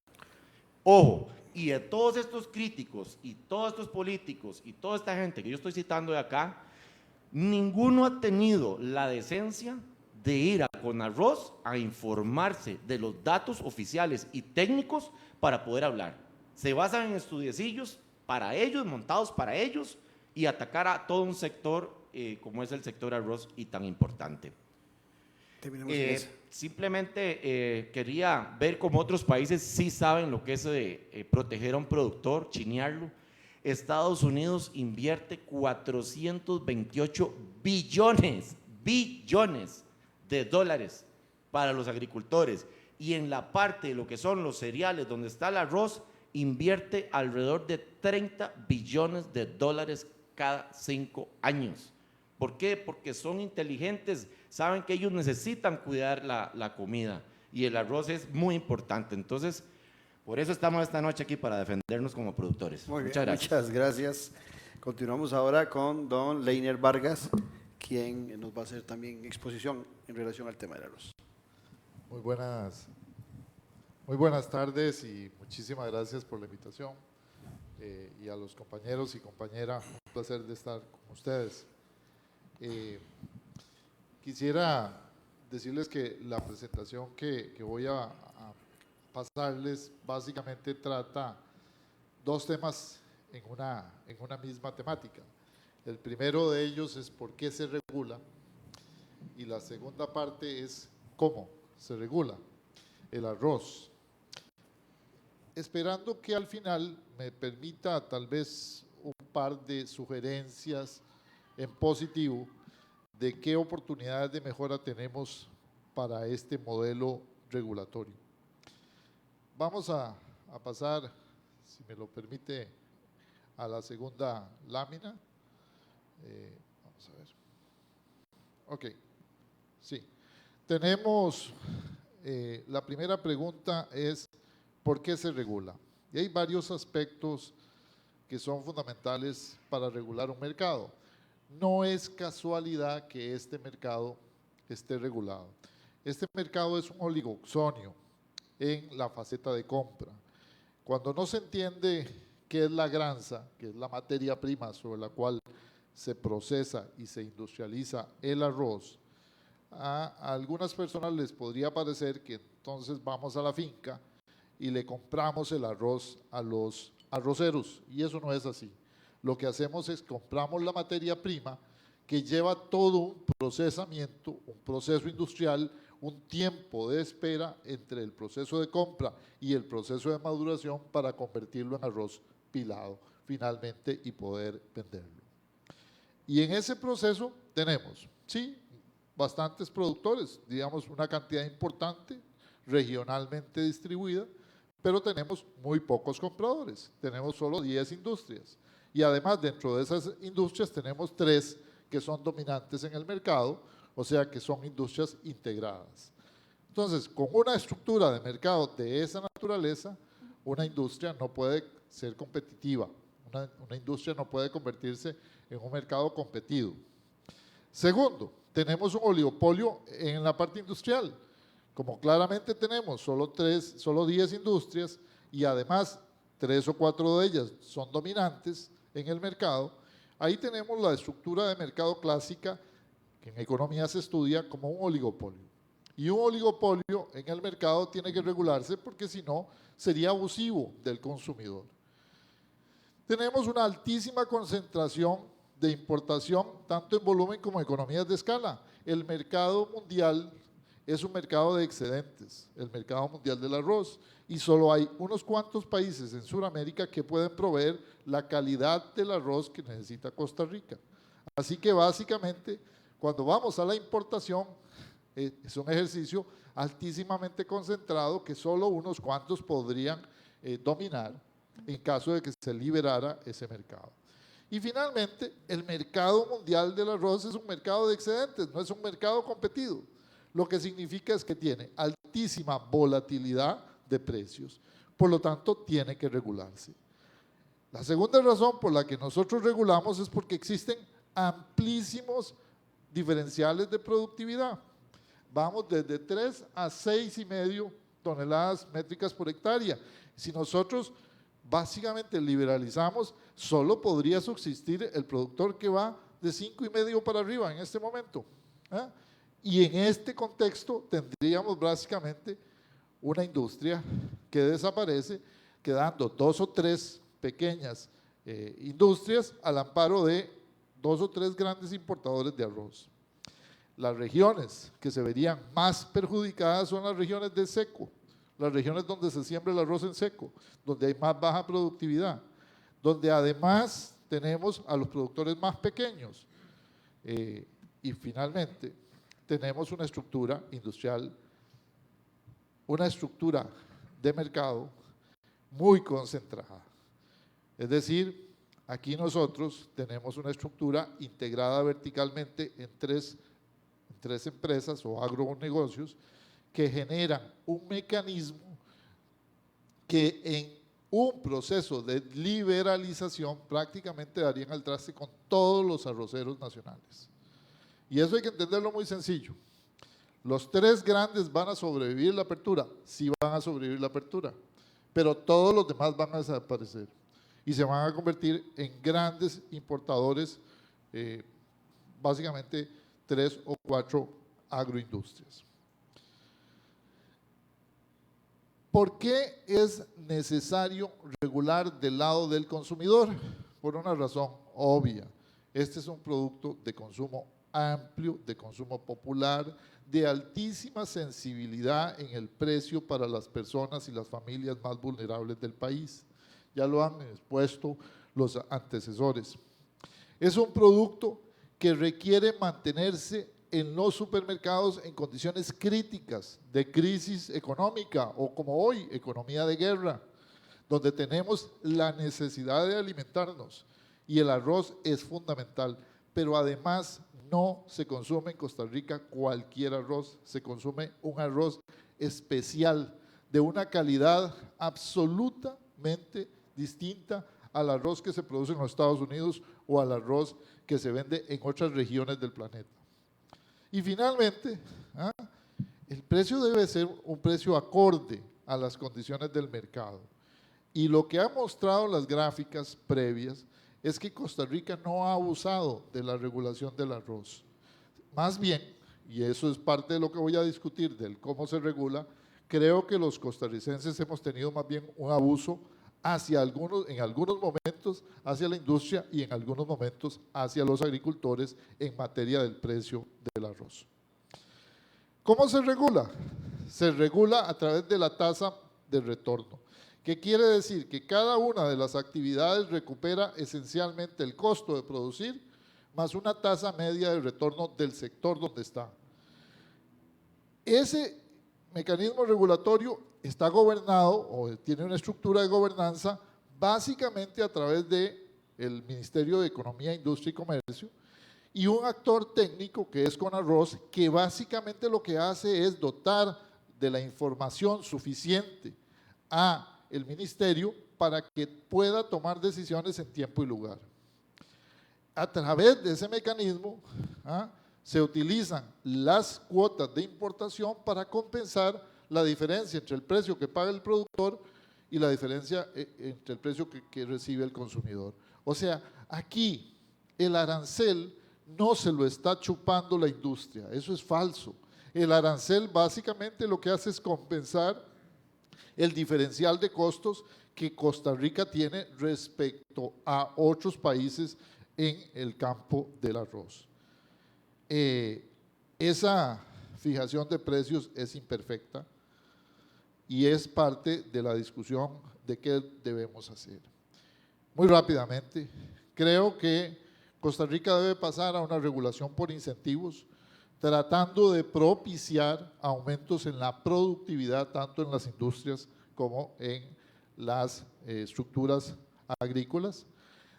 Ojo, y de todos estos críticos y todos estos políticos y toda esta gente que yo estoy citando de acá, ninguno ha tenido la decencia de ir a Conarroz a informarse de los datos oficiales y técnicos para poder hablar. Se basan en estudiecillos para ellos, montados para ellos, y atacar a todo un sector como es el sector arroz y tan importante. Simplemente quería ver cómo otros países sí saben lo que es proteger a un productor, chinearlo. Estados Unidos invierte 428 billones de dólares para los agricultores, y en la parte de lo que son los cereales, donde está el arroz, invierte alrededor de 30 billones de dólares cada 5 años. ¿Por qué? Porque son inteligentes, saben que ellos necesitan cuidar la comida, y el arroz es muy importante. Entonces, por eso estamos esta noche aquí, para defendernos como productores. Muchas gracias. Muchas gracias. Continuamos ahora con don Leiner Vargas, quien nos va a hacer también exposición en relación al tema del arroz. Muy buenas tardes y muchísimas gracias por la invitación, y a los compañeros y compañeras, un placer de estar con ustedes. Quisiera decirles que la presentación que voy a pasarles básicamente trata dos temas en una misma temática. El primero de ellos es por qué se regula, y la segunda parte es cómo se regula el arroz. Esperando que al final me permita tal vez un par de sugerencias en positivo de qué oportunidades de mejora tenemos para este modelo regulatorio. Vamos a pasar, si me lo permite, a la segunda lámina. Vamos a ver. Ok, sí. Tenemos, la primera pregunta es, ¿por qué se regula? Y hay varios aspectos que son fundamentales para regular un mercado. No es casualidad que este mercado esté regulado. Este mercado es un oligoxonio en la faceta de compra. Cuando no se entiende qué es la granza, que es la materia prima sobre la cual se procesa y se industrializa el arroz, a algunas personas les podría parecer que entonces vamos a la finca y le compramos el arroz a los arroceros, y eso no es así. Lo que hacemos es compramos la materia prima que lleva todo un procesamiento, un proceso industrial, un tiempo de espera entre el proceso de compra y el proceso de maduración para convertirlo en arroz pilado finalmente y poder venderlo. Y en ese proceso tenemos, sí, bastantes productores, digamos una cantidad importante, regionalmente distribuida, pero tenemos muy pocos compradores, tenemos solo 10 industrias. Y además dentro de esas industrias tenemos 3 que son dominantes en el mercado, o sea que son industrias integradas. Entonces, con una estructura de mercado de esa naturaleza, una industria no puede ser competitiva, una industria no puede convertirse en un mercado competido. Segundo, tenemos un oligopolio en la parte industrial. Como claramente tenemos solo 10 industrias y además 3 o 4 de ellas son dominantes en el mercado, ahí tenemos la estructura de mercado clásica que en economía se estudia como un oligopolio. Y un oligopolio en el mercado tiene que regularse porque si no sería abusivo del consumidor. Tenemos una altísima concentración de importación, tanto en volumen como en economías de escala. El mercado mundial es un mercado de excedentes, el mercado mundial del arroz, y solo hay unos cuantos países en Sudamérica que pueden proveer la calidad del arroz que necesita Costa Rica. Así que básicamente, cuando vamos a la importación, es un ejercicio altísimamente concentrado que solo unos cuantos podrían dominar en caso de que se liberara ese mercado. Y finalmente, el mercado mundial del arroz es un mercado de excedentes, no es un mercado competido. Lo que significa es que tiene altísima volatilidad de precios, por lo tanto tiene que regularse. La segunda razón por la que nosotros regulamos es porque existen amplísimos diferenciales de productividad. Vamos desde 3 a 6,5 toneladas métricas por hectárea. Si nosotros básicamente liberalizamos, solo podría subsistir el productor que va de 5,5 para arriba en este momento. Y en este contexto tendríamos básicamente una industria que desaparece, quedando 2 o 3 pequeñas industrias al amparo de 2 o 3 grandes importadores de arroz. Las regiones que se verían más perjudicadas son las regiones de seco, las regiones donde se siembra el arroz en seco, donde hay más baja productividad, donde además tenemos a los productores más pequeños. Y finalmente, tenemos una estructura industrial, una estructura de mercado muy concentrada. Es decir, aquí nosotros tenemos una estructura integrada verticalmente en tres empresas o agronegocios que generan un mecanismo que en un proceso de liberalización prácticamente darían al traste con todos los arroceros nacionales. Y eso hay que entenderlo muy sencillo. Los 3 grandes van a sobrevivir la apertura, sí van a sobrevivir la apertura, pero todos los demás van a desaparecer y se van a convertir en grandes importadores, básicamente 3 o 4 agroindustrias. ¿Por qué es necesario regular del lado del consumidor? Por una razón obvia. Este es un producto de consumo amplio, de consumo popular, de altísima sensibilidad en el precio para las personas y las familias más vulnerables del país. Ya lo han expuesto los antecesores. Es un producto que requiere mantenerse en los supermercados en condiciones críticas de crisis económica o como hoy, economía de guerra, donde tenemos la necesidad de alimentarnos y el arroz es fundamental, pero además no se consume en Costa Rica cualquier arroz, se consume un arroz especial de una calidad absolutamente distinta al arroz que se produce en los Estados Unidos o al arroz que se vende en otras regiones del planeta. Y finalmente, el precio debe ser un precio acorde a las condiciones del mercado. Y lo que han mostrado las gráficas previas es que Costa Rica no ha abusado de la regulación del arroz. Más bien, y eso es parte de lo que voy a discutir del cómo se regula, Creo que los costarricenses hemos tenido más bien un abuso en algunos momentos hacia la industria y en algunos momentos hacia los agricultores en materia del precio del arroz. ¿Cómo se regula? Se regula a través de la tasa de retorno. ¿Qué quiere decir? Que cada una de las actividades recupera esencialmente el costo de producir más una tasa media de retorno del sector donde está. Ese mecanismo regulatorio está gobernado o tiene una estructura de gobernanza básicamente a través del Ministerio de Economía, Industria y Comercio y un actor técnico que es Conarroz, que básicamente lo que hace es dotar de la información suficiente a el ministerio para que pueda tomar decisiones en tiempo y lugar. A través de ese mecanismo se utilizan las cuotas de importación para compensar la diferencia entre el precio que paga el productor y la diferencia entre el precio que recibe el consumidor. O sea, aquí el arancel no se lo está chupando la industria, eso es falso. El arancel básicamente lo que hace es compensar el diferencial de costos que Costa Rica tiene respecto a otros países en el campo del arroz. Esa fijación de precios es imperfecta y es parte de la discusión de qué debemos hacer. Muy rápidamente, creo que Costa Rica debe pasar a una regulación por incentivos, tratando de propiciar aumentos en la productividad, tanto en las industrias como en las estructuras agrícolas.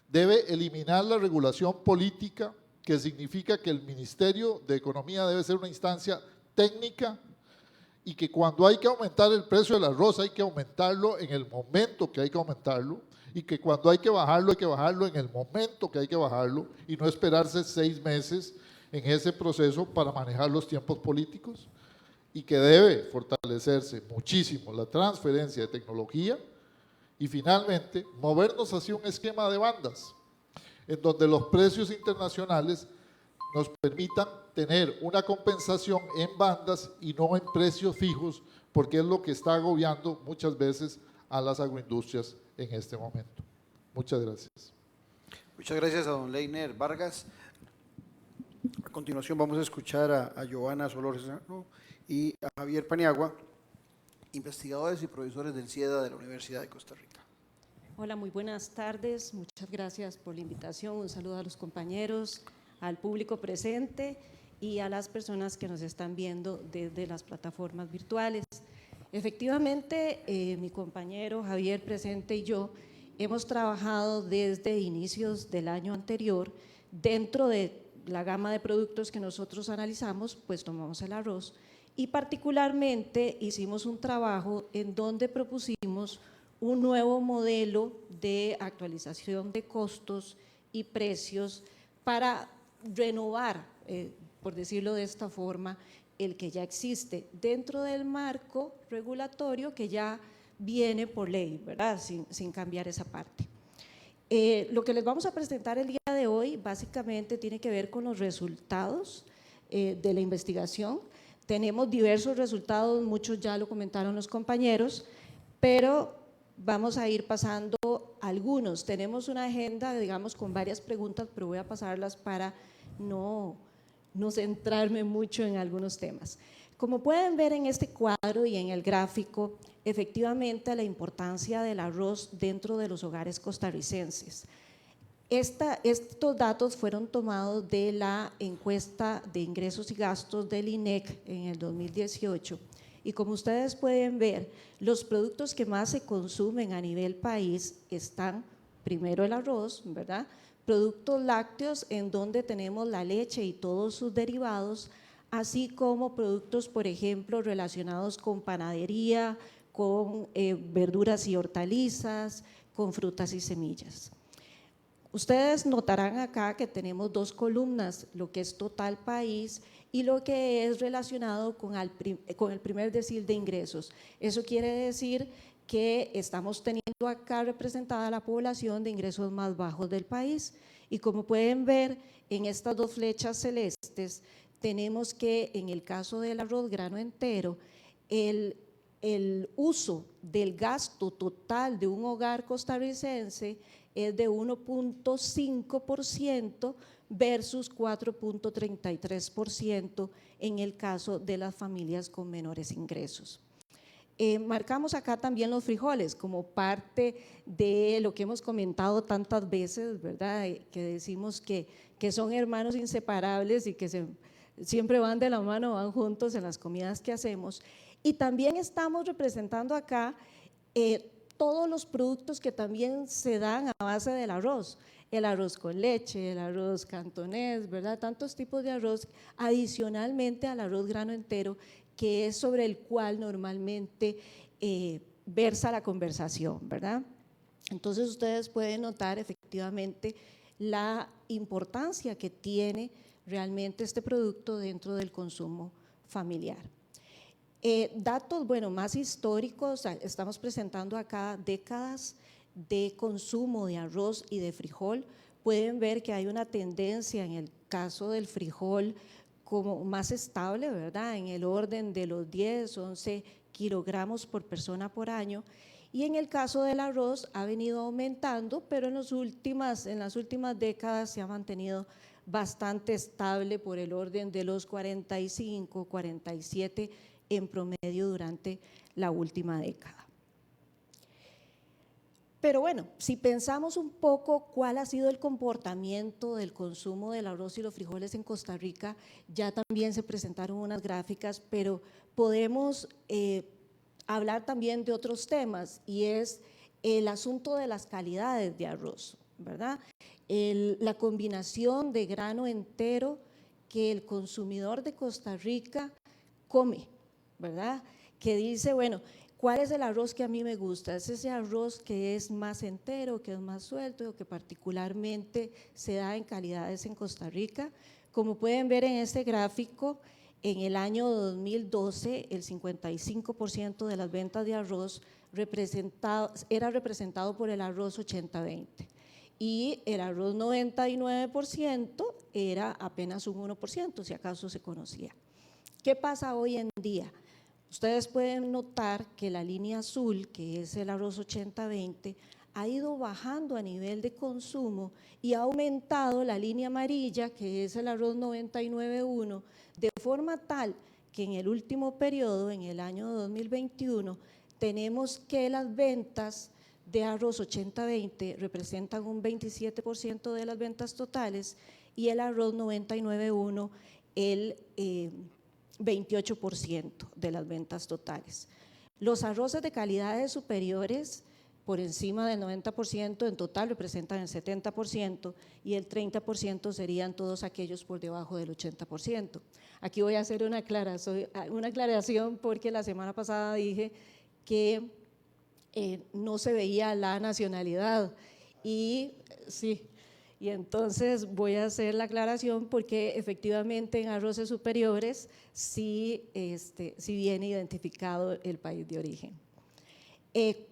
Debe eliminar la regulación política, que significa que el Ministerio de Economía debe ser una instancia técnica y que cuando hay que aumentar el precio del arroz hay que aumentarlo en el momento que hay que aumentarlo y que cuando hay que bajarlo en el momento que hay que bajarlo y no esperarse 6 meses en ese proceso para manejar los tiempos políticos, y que debe fortalecerse muchísimo la transferencia de tecnología y finalmente movernos hacia un esquema de bandas en donde los precios internacionales nos permitan tener una compensación en bandas y no en precios fijos, porque es lo que está agobiando muchas veces a las agroindustrias en este momento. Muchas gracias. Muchas gracias a don Leiner Vargas. A continuación vamos a escuchar a Joana Solórzano y a Javier Paniagua, investigadores y profesores del CIEDA de la Universidad de Costa Rica. Hola, muy buenas tardes. Muchas gracias por la invitación. Un saludo a los compañeros, al público presente y a las personas que nos están viendo desde las plataformas virtuales. Efectivamente, mi compañero Javier presente y yo hemos trabajado desde inicios del año anterior dentro de la gama de productos que nosotros analizamos, pues tomamos el arroz y particularmente hicimos un trabajo en donde propusimos un nuevo modelo de actualización de costos y precios para renovar, por decirlo de esta forma, el que ya existe dentro del marco regulatorio que ya viene por ley, ¿verdad? Sin cambiar esa parte. Lo que les vamos a presentar el día de hoy básicamente tiene que ver con los resultados de la investigación. Tenemos diversos resultados, muchos ya lo comentaron los compañeros, pero vamos a ir pasando algunos. Tenemos una agenda, digamos, con varias preguntas, pero voy a pasarlas para no centrarme mucho en algunos temas. Como pueden ver en este cuadro y en el gráfico, efectivamente la importancia del arroz dentro de los hogares costarricenses. Estos datos fueron tomados de la encuesta de ingresos y gastos del INEC en el 2018 y como ustedes pueden ver, los productos que más se consumen a nivel país están primero el arroz, ¿verdad? Productos lácteos en donde tenemos la leche y todos sus derivados, así como productos, por ejemplo, relacionados con panadería, con verduras y hortalizas, con frutas y semillas. Ustedes notarán acá que tenemos dos columnas, lo que es total país y lo que es relacionado con el primer decil de ingresos. Eso quiere decir que estamos teniendo acá representada la población de ingresos más bajos del país. Y como pueden ver en estas dos flechas celestes, tenemos que en el caso del arroz grano entero, el el uso del gasto total de un hogar costarricense es de 1.5% versus 4.33% en el caso de las familias con menores ingresos. Marcamos acá también los frijoles como parte de lo que hemos comentado tantas veces, ¿verdad? Que decimos que son hermanos inseparables y que siempre van de la mano, van juntos en las comidas que hacemos. Y también estamos representando acá todos los productos que también se dan a base del arroz, el arroz con leche, el arroz cantonés, ¿verdad? Tantos tipos de arroz adicionalmente al arroz grano entero, que es sobre el cual normalmente versa la conversación, ¿verdad? Entonces ustedes pueden notar efectivamente la importancia que tiene realmente este producto dentro del consumo familiar. Datos, bueno, más históricos, estamos presentando acá décadas de consumo de arroz y de frijol. Pueden ver que hay una tendencia en el caso del frijol como más estable, ¿verdad? En el orden de los 10, 11 kilogramos por persona por año. Y en el caso del arroz ha venido aumentando, pero en las últimas décadas se ha mantenido bastante estable por el orden de los 45, 47 en promedio durante la última década. Pero bueno, si pensamos un poco cuál ha sido el comportamiento del consumo del arroz y los frijoles en Costa Rica, ya también se presentaron unas gráficas, pero podemos hablar también de otros temas, y es el asunto de las calidades de arroz, ¿verdad? La combinación de grano entero que el consumidor de Costa Rica come, ¿verdad? Que dice, bueno, ¿cuál es el arroz que a mí me gusta? Es ese arroz que es más entero, que es más suelto, que particularmente se da en calidades en Costa Rica. Como pueden ver en este gráfico, en el año 2012 el 55% de las ventas de arroz era representado por el arroz 80-20 y el arroz 99% era apenas un 1%, si acaso se conocía. ¿Qué pasa hoy en día? Ustedes pueden notar que la línea azul, que es el arroz 80-20, ha ido bajando a nivel de consumo y ha aumentado la línea amarilla, que es el arroz 99-1, de forma tal que en el último periodo, en el año 2021, tenemos que las ventas de arroz 80-20 representan un 27% de las ventas totales y el arroz 99-1 el 28% de las ventas totales. Los arroces de calidades superiores, por encima del 90% en total, representan el 70% y el 30% serían todos aquellos por debajo del 80%. Aquí voy a hacer una aclaración porque la semana pasada dije que no se veía la nacionalidad y sí. Y entonces voy a hacer la aclaración porque efectivamente en arroces superiores sí viene identificado el país de origen.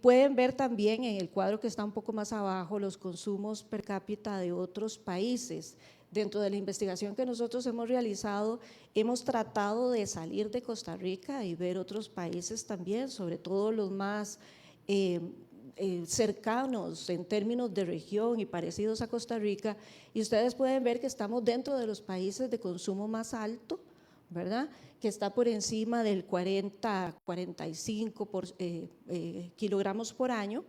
Pueden ver también en el cuadro que está un poco más abajo los consumos per cápita de otros países. Dentro de la investigación que nosotros hemos realizado, hemos tratado de salir de Costa Rica y ver otros países también, sobre todo los más cercanos en términos de región y parecidos a Costa Rica, y ustedes pueden ver que estamos dentro de los países de consumo más alto, ¿verdad? Que está por encima del 40-45 kilogramos por año,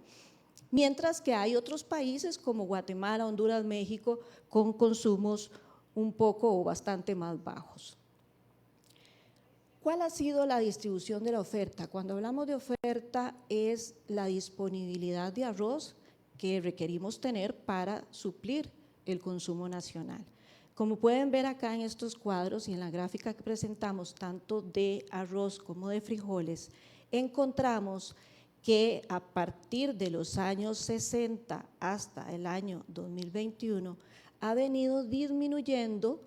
mientras que hay otros países como Guatemala, Honduras, México, con consumos un poco o bastante más bajos. ¿Cuál ha sido la distribución de la oferta? Cuando hablamos de oferta es la disponibilidad de arroz que requerimos tener para suplir el consumo nacional. Como pueden ver acá en estos cuadros y en la gráfica que presentamos, tanto de arroz como de frijoles, encontramos que a partir de los años 60 hasta el año 2021 ha venido disminuyendo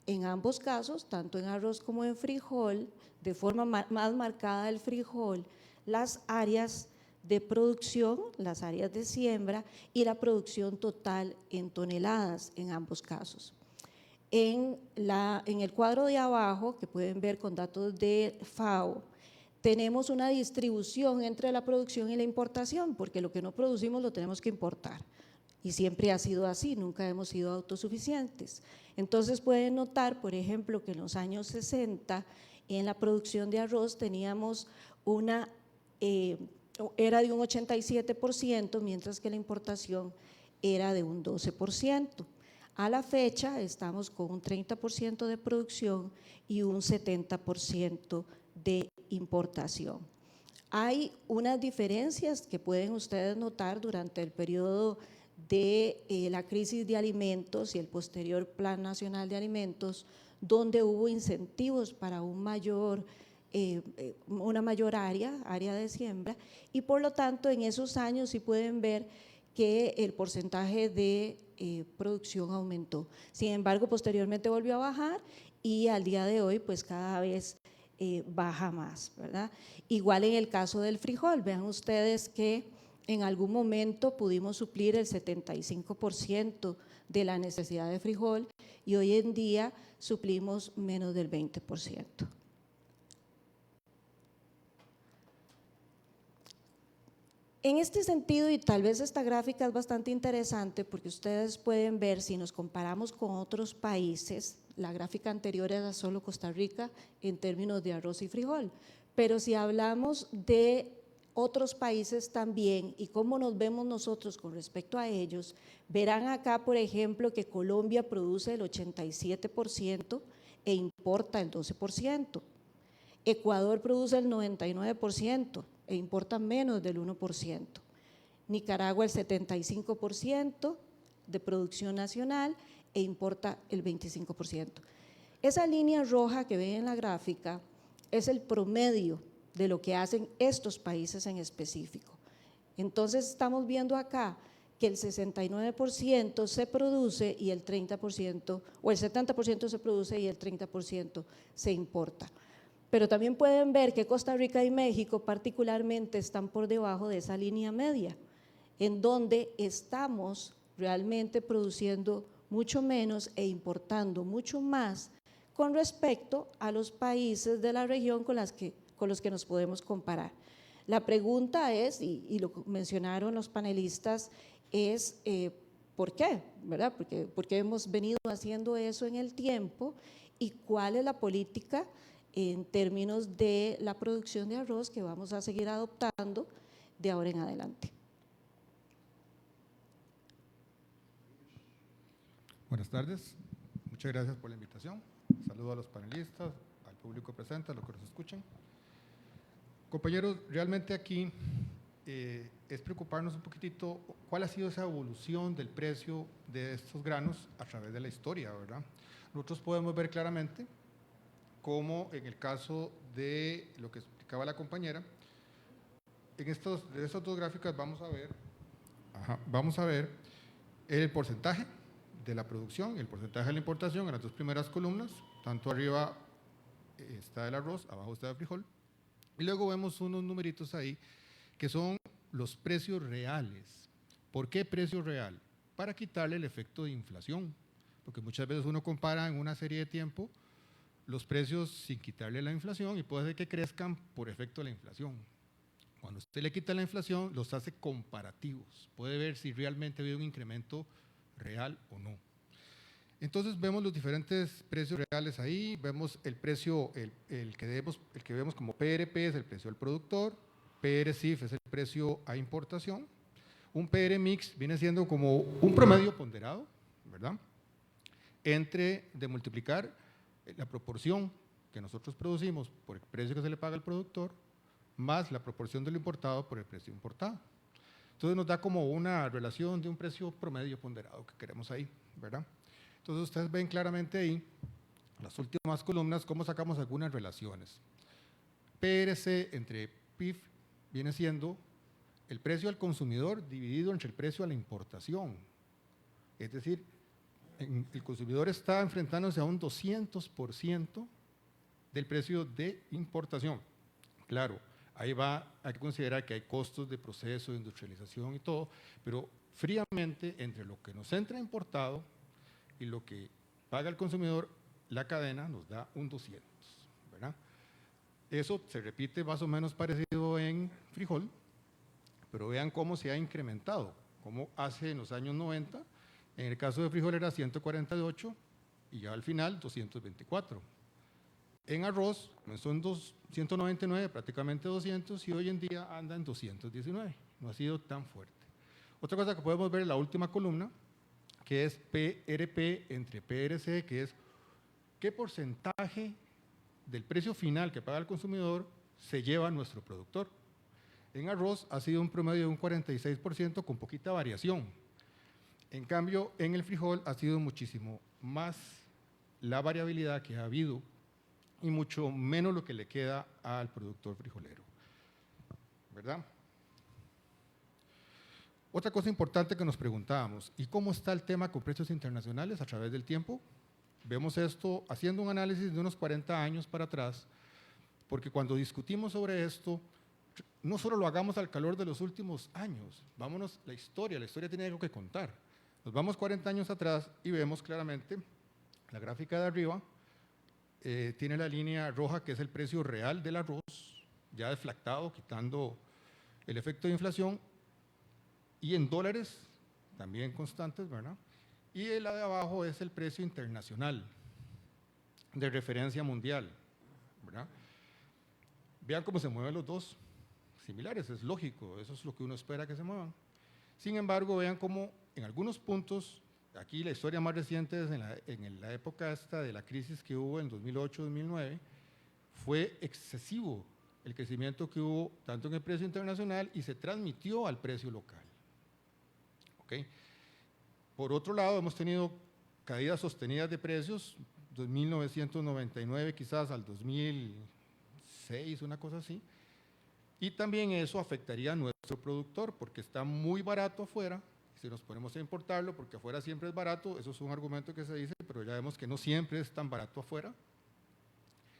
en ambos casos, tanto en arroz como en frijol, de forma más marcada el frijol, las áreas de producción, las áreas de siembra y la producción total en toneladas en ambos casos. En el cuadro de abajo, que pueden ver con datos de FAO, tenemos una distribución entre la producción y la importación, porque lo que no producimos lo tenemos que importar. Y siempre ha sido así, nunca hemos sido autosuficientes. Entonces pueden notar, por ejemplo, que en los años 60 en la producción de arroz teníamos era de un 87%, mientras que la importación era de un 12%. A la fecha estamos con un 30% de producción y un 70% de importación. Hay unas diferencias que pueden ustedes notar durante el periodo de la crisis de alimentos y el posterior Plan Nacional de Alimentos, donde hubo incentivos para una mayor área de siembra, y por lo tanto en esos años sí pueden ver que el porcentaje de producción aumentó. Sin embargo, posteriormente volvió a bajar y al día de hoy pues cada vez baja más, ¿verdad? Igual en el caso del frijol, vean ustedes que en algún momento pudimos suplir el 75% de la necesidad de frijol y hoy en día suplimos menos del 20%. En este sentido, y tal vez esta gráfica es bastante interesante porque ustedes pueden ver, si nos comparamos con otros países, la gráfica anterior era solo Costa Rica en términos de arroz y frijol, pero si hablamos de otros países también y cómo nos vemos nosotros con respecto a ellos, verán acá, por ejemplo, que Colombia produce el 87% e importa el 12%. Ecuador produce el 99% e importa menos del 1%. Nicaragua el 75% de producción nacional e importa el 25%. Esa línea roja que ven en la gráfica es el promedio de lo que hacen estos países en específico. Entonces estamos viendo acá que el 69% se produce y el 30%, o el 70% se produce y el 30% se importa. Pero también pueden ver que Costa Rica y México particularmente están por debajo de esa línea media, en donde estamos realmente produciendo mucho menos e importando mucho más con respecto a los países de la región con los que nos podemos comparar. La pregunta es, y lo mencionaron los panelistas, es ¿por qué? ¿Verdad? Porque hemos venido haciendo eso en el tiempo y cuál es la política en términos de la producción de arroz que vamos a seguir adoptando de ahora en adelante. Buenas tardes, muchas gracias por la invitación. Saludo a los panelistas, al público presente, a los que nos escuchan. Compañeros, realmente aquí es preocuparnos un poquitito cuál ha sido esa evolución del precio de estos granos a través de la historia, ¿verdad? Nosotros podemos ver claramente cómo en el caso de lo que explicaba la compañera, de estas dos gráficas vamos a ver el porcentaje de la producción y el porcentaje de la importación en las dos primeras columnas, tanto arriba está el arroz, abajo está el frijol, y luego vemos unos numeritos ahí que son los precios reales. ¿Por qué precio real? Para quitarle el efecto de inflación, porque muchas veces uno compara en una serie de tiempo los precios sin quitarle la inflación y puede ser que crezcan por efecto de la inflación. Cuando usted le quita la inflación, los hace comparativos, puede ver si realmente ha habido un incremento real o no. Entonces vemos los diferentes precios reales ahí, vemos el precio, el que vemos como PRP es el precio del productor, PRCIF es el precio a importación, un PR mix viene siendo como un promedio ponderado, ¿verdad? De multiplicar la proporción que nosotros producimos por el precio que se le paga al productor, más la proporción de lo importado por el precio importado. Entonces nos da como una relación de un precio promedio ponderado que queremos ahí, ¿verdad? Entonces ustedes ven claramente ahí, las últimas columnas, cómo sacamos algunas relaciones. PRC entre PIF viene siendo el precio al consumidor dividido entre el precio a la importación. Es decir, el consumidor está enfrentándose a un 200% del precio de importación. Claro, ahí hay que considerar que hay costos de proceso, de industrialización y todo, pero fríamente entre lo que nos entra importado y lo que paga el consumidor, la cadena nos da un 200, ¿verdad? Eso se repite más o menos parecido en frijol, pero vean cómo se ha incrementado, como hace en los años 90, en el caso de frijol era 148 y ya al final 224. En arroz son 199, prácticamente 200, y hoy en día anda en 219. No ha sido tan fuerte. Otra cosa que podemos ver en la última columna, que es PRP entre PRC, que es qué porcentaje del precio final que paga el consumidor se lleva nuestro productor. En arroz ha sido un promedio de un 46% con poquita variación. En cambio, en el frijol ha sido muchísimo más la variabilidad que ha habido y mucho menos lo que le queda al productor frijolero, ¿verdad? Otra cosa importante que nos preguntábamos, ¿y cómo está el tema con precios internacionales a través del tiempo? Vemos esto haciendo un análisis de unos 40 años para atrás, porque cuando discutimos sobre esto, no solo lo hagamos al calor de los últimos años, vámonos la historia tiene algo que contar. Nos vamos 40 años atrás y vemos claramente, la gráfica de arriba, tiene la línea roja que es el precio real del arroz, ya deflactado, quitando el efecto de inflación, y en dólares, también constantes, ¿verdad? Y la de abajo es el precio internacional, de referencia mundial, ¿verdad? Vean cómo se mueven los dos, similares, es lógico, eso es lo que uno espera que se muevan. Sin embargo, vean cómo en algunos puntos, aquí la historia más reciente es en la época esta de la crisis que hubo en 2008-2009, fue excesivo el crecimiento que hubo tanto en el precio internacional y se transmitió al precio local. ¿Okay? Por otro lado, hemos tenido caídas sostenidas de precios, 1999 quizás al 2006, una cosa así, y también eso afectaría a nuestro productor porque está muy barato afuera. Si nos ponemos a importarlo, porque afuera siempre es barato, eso es un argumento que se dice, pero ya vemos que no siempre es tan barato afuera.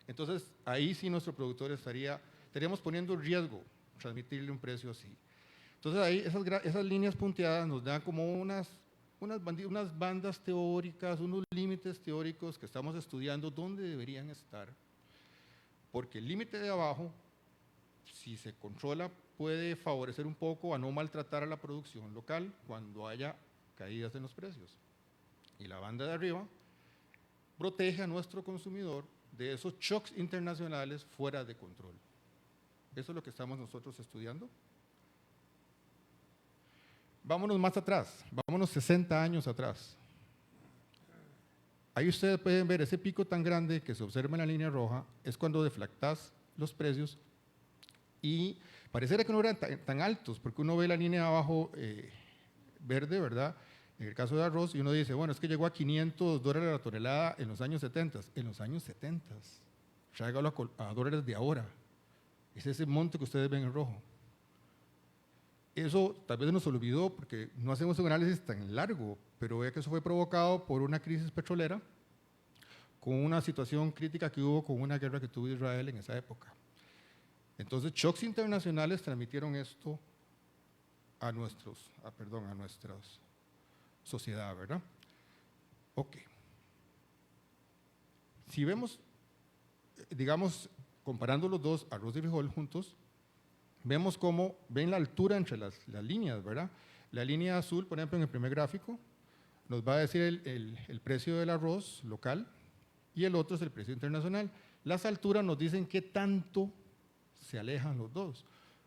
Entonces, ahí sí nuestro productor estaríamos poniendo en riesgo transmitirle un precio así. Entonces, ahí esas líneas punteadas nos dan como unas bandas teóricas, unos límites teóricos que estamos estudiando dónde deberían estar, porque el límite de abajo, si se controla, puede favorecer un poco a no maltratar a la producción local cuando haya caídas en los precios. Y la banda de arriba protege a nuestro consumidor de esos shocks internacionales fuera de control. Eso es lo que estamos nosotros estudiando. Vámonos más atrás, vámonos 60 años atrás. Ahí ustedes pueden ver ese pico tan grande que se observa en la línea roja, es cuando deflactas los precios y pareciera que no eran tan altos, porque uno ve la línea de abajo verde, ¿verdad? En el caso de arroz, y uno dice, bueno, es que llegó a $500 la tonelada en los años 70. En los años 70, tráigalo a dólares de ahora. Es ese monte que ustedes ven en rojo. Eso tal vez nos olvidó porque no hacemos un análisis tan largo, pero vea que eso fue provocado por una crisis petrolera, con una situación crítica que hubo con una guerra que tuvo Israel en esa época. Entonces, shocks internacionales transmitieron esto a nuestra sociedad, ¿verdad? Ok. Si vemos, digamos, comparando los dos, arroz y frijol juntos, vemos cómo, ven la altura entre las líneas, ¿verdad? La línea azul, por ejemplo, en el primer gráfico, nos va a decir el precio del arroz local y el otro es el precio internacional. Las alturas nos dicen qué tanto se alejan los dos.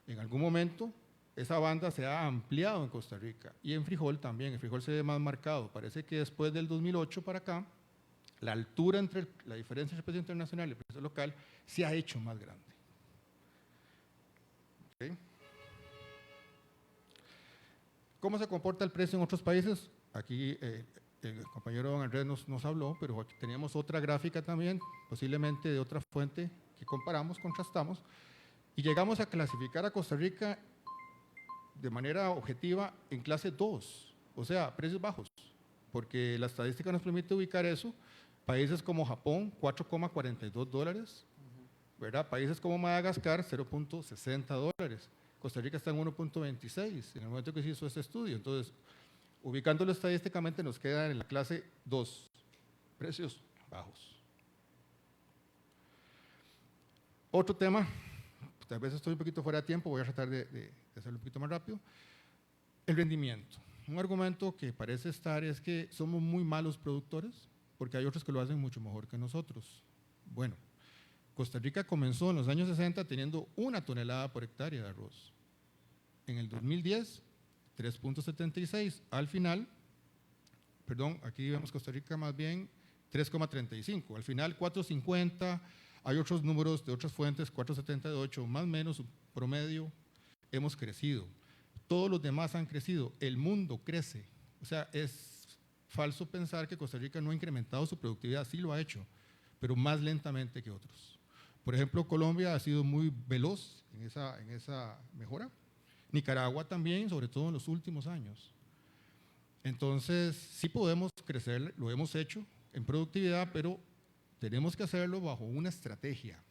En algún momento, esa banda se ha ampliado en Costa Rica y en frijol también, el frijol se ve más marcado. Parece que después del 2008 para acá, la altura entre la diferencia entre el precio internacional y el precio local se ha hecho más grande. ¿Okay? ¿Cómo se comporta el precio en otros países? Aquí el compañero don Andrés nos habló, pero aquí teníamos otra gráfica también, posiblemente de otra fuente que comparamos, contrastamos, y llegamos a clasificar a Costa Rica de manera objetiva en clase 2, o sea, precios bajos, porque la estadística nos permite ubicar eso. Países como Japón, $4,42, ¿verdad? Países como Madagascar, $0,60. Costa Rica está en 1,26 en el momento que se hizo este estudio. Entonces, ubicándolo estadísticamente nos queda en la clase 2, precios bajos. Otro tema, tal vez estoy un poquito fuera de tiempo, voy a tratar de hacerlo un poquito más rápido. El rendimiento. Un argumento que parece estar es que somos muy malos productores porque hay otros que lo hacen mucho mejor que nosotros. Bueno, Costa Rica comenzó en los años 60 teniendo 1 tonelada por hectárea de arroz. En el 2010, 3.76. Al final, perdón, aquí vemos Costa Rica más bien 3,35. Al final, 4,50. Hay otros números de otras fuentes, 4,78, más o menos promedio, hemos crecido. Todos los demás han crecido, el mundo crece. O sea, es falso pensar que Costa Rica no ha incrementado su productividad, sí lo ha hecho, pero más lentamente que otros. Por ejemplo, Colombia ha sido muy veloz en esa mejora. Nicaragua también, sobre todo en los últimos años. Entonces, sí podemos crecer, lo hemos hecho en productividad, pero tenemos que hacerlo bajo una estrategia,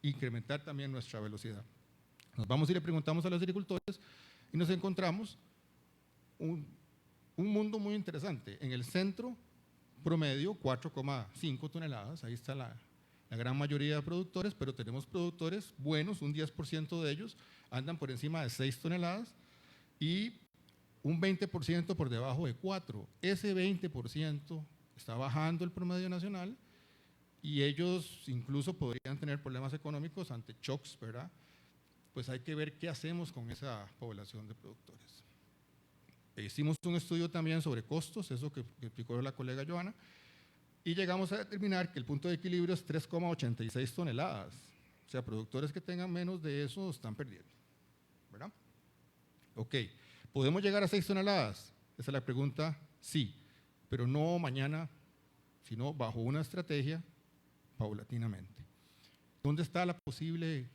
incrementar también nuestra velocidad. Nos vamos y le preguntamos a los agricultores y nos encontramos un mundo muy interesante. En el centro, promedio 4,5 toneladas, ahí está la gran mayoría de productores, pero tenemos productores buenos, un 10% de ellos andan por encima de 6 toneladas y un 20% por debajo de 4. Ese 20% está bajando el promedio nacional y ellos incluso podrían tener problemas económicos ante shocks, ¿verdad? Pues hay que ver qué hacemos con esa población de productores. Hicimos un estudio también sobre costos, eso que explicó la colega Joana, y llegamos a determinar que el punto de equilibrio es 3,86 toneladas. O sea, productores que tengan menos de eso están perdiendo, ¿verdad? Ok, ¿podemos llegar a 6 toneladas? Esa es la pregunta, sí, pero no mañana, sino bajo una estrategia paulatinamente. ¿Dónde está la posible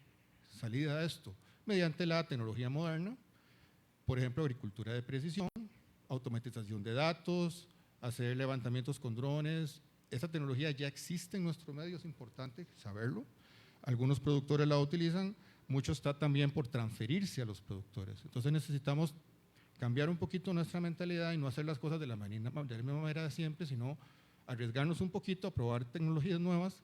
salida de esto? Mediante la tecnología moderna, por ejemplo, agricultura de precisión, automatización de datos, hacer levantamientos con drones. Esa tecnología ya existe en nuestro medio, es importante saberlo. Algunos productores la utilizan, mucho está también por transferirse a los productores. Entonces necesitamos cambiar un poquito nuestra mentalidad y no hacer las cosas de la misma manera de siempre, sino arriesgarnos un poquito a probar tecnologías nuevas,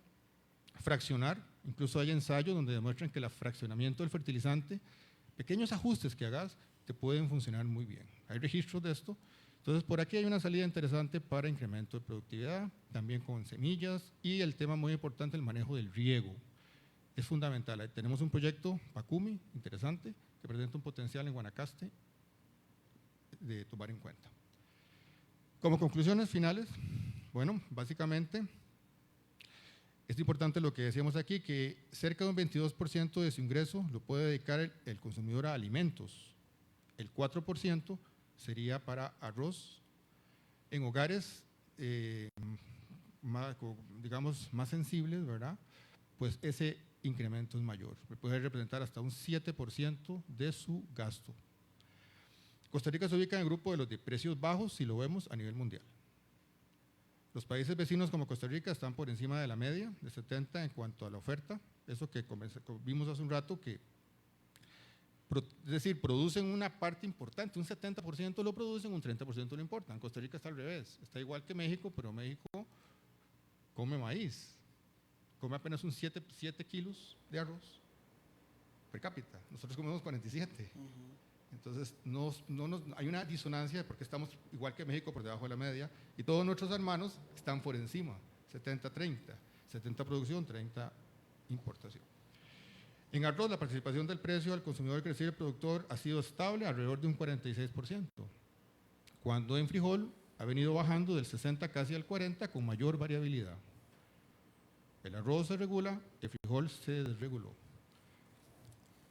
fraccionar. Incluso hay ensayos donde demuestran que el fraccionamiento del fertilizante, pequeños ajustes que hagas, te pueden funcionar muy bien. Hay registros de esto. Entonces, por aquí hay una salida interesante para incremento de productividad, también con semillas y el tema muy importante, el manejo del riego. Es fundamental. Ahí tenemos un proyecto, Pacumi, interesante, que presenta un potencial en Guanacaste de tomar en cuenta. Como conclusiones finales, bueno, básicamente es importante lo que decíamos aquí, que cerca de un 22% de su ingreso lo puede dedicar el consumidor a alimentos. El 4% sería para arroz. En hogares, digamos, más sensibles, ¿verdad? Pues ese incremento es mayor. Puede representar hasta un 7% de su gasto. Costa Rica se ubica en el grupo de los de precios bajos, si lo vemos a nivel mundial. Los países vecinos como Costa Rica están por encima de la media, de 70 en cuanto a la oferta. Eso que vimos hace un rato, que es decir, producen una parte importante, un 70% lo producen, un 30% lo importan. Costa Rica está al revés, está igual que México, pero México come maíz, come apenas un 7 kilos de arroz per cápita, nosotros comemos 47. Entonces, hay una disonancia porque estamos igual que México por debajo de la media y todos nuestros hermanos están por encima, 70-30, 70 producción, 30 importación. En arroz, la participación del precio al consumidor crecido del productor ha sido estable alrededor de un 46%, cuando en frijol ha venido bajando del 60 casi al 40 con mayor variabilidad. El arroz se regula, el frijol se desreguló.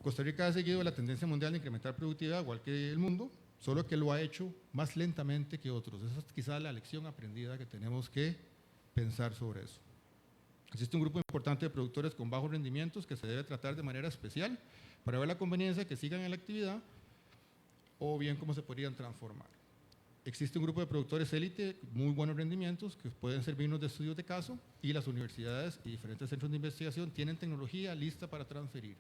Costa Rica ha seguido la tendencia mundial de incrementar productividad, igual que el mundo, solo que lo ha hecho más lentamente que otros. Esa es quizás la lección aprendida que tenemos que pensar sobre eso. Existe un grupo importante de productores con bajos rendimientos que se debe tratar de manera especial para ver la conveniencia que sigan en la actividad o bien cómo se podrían transformar. Existe un grupo de productores élite, muy buenos rendimientos, que pueden servirnos de estudios de caso y las universidades y diferentes centros de investigación tienen tecnología lista para transferir.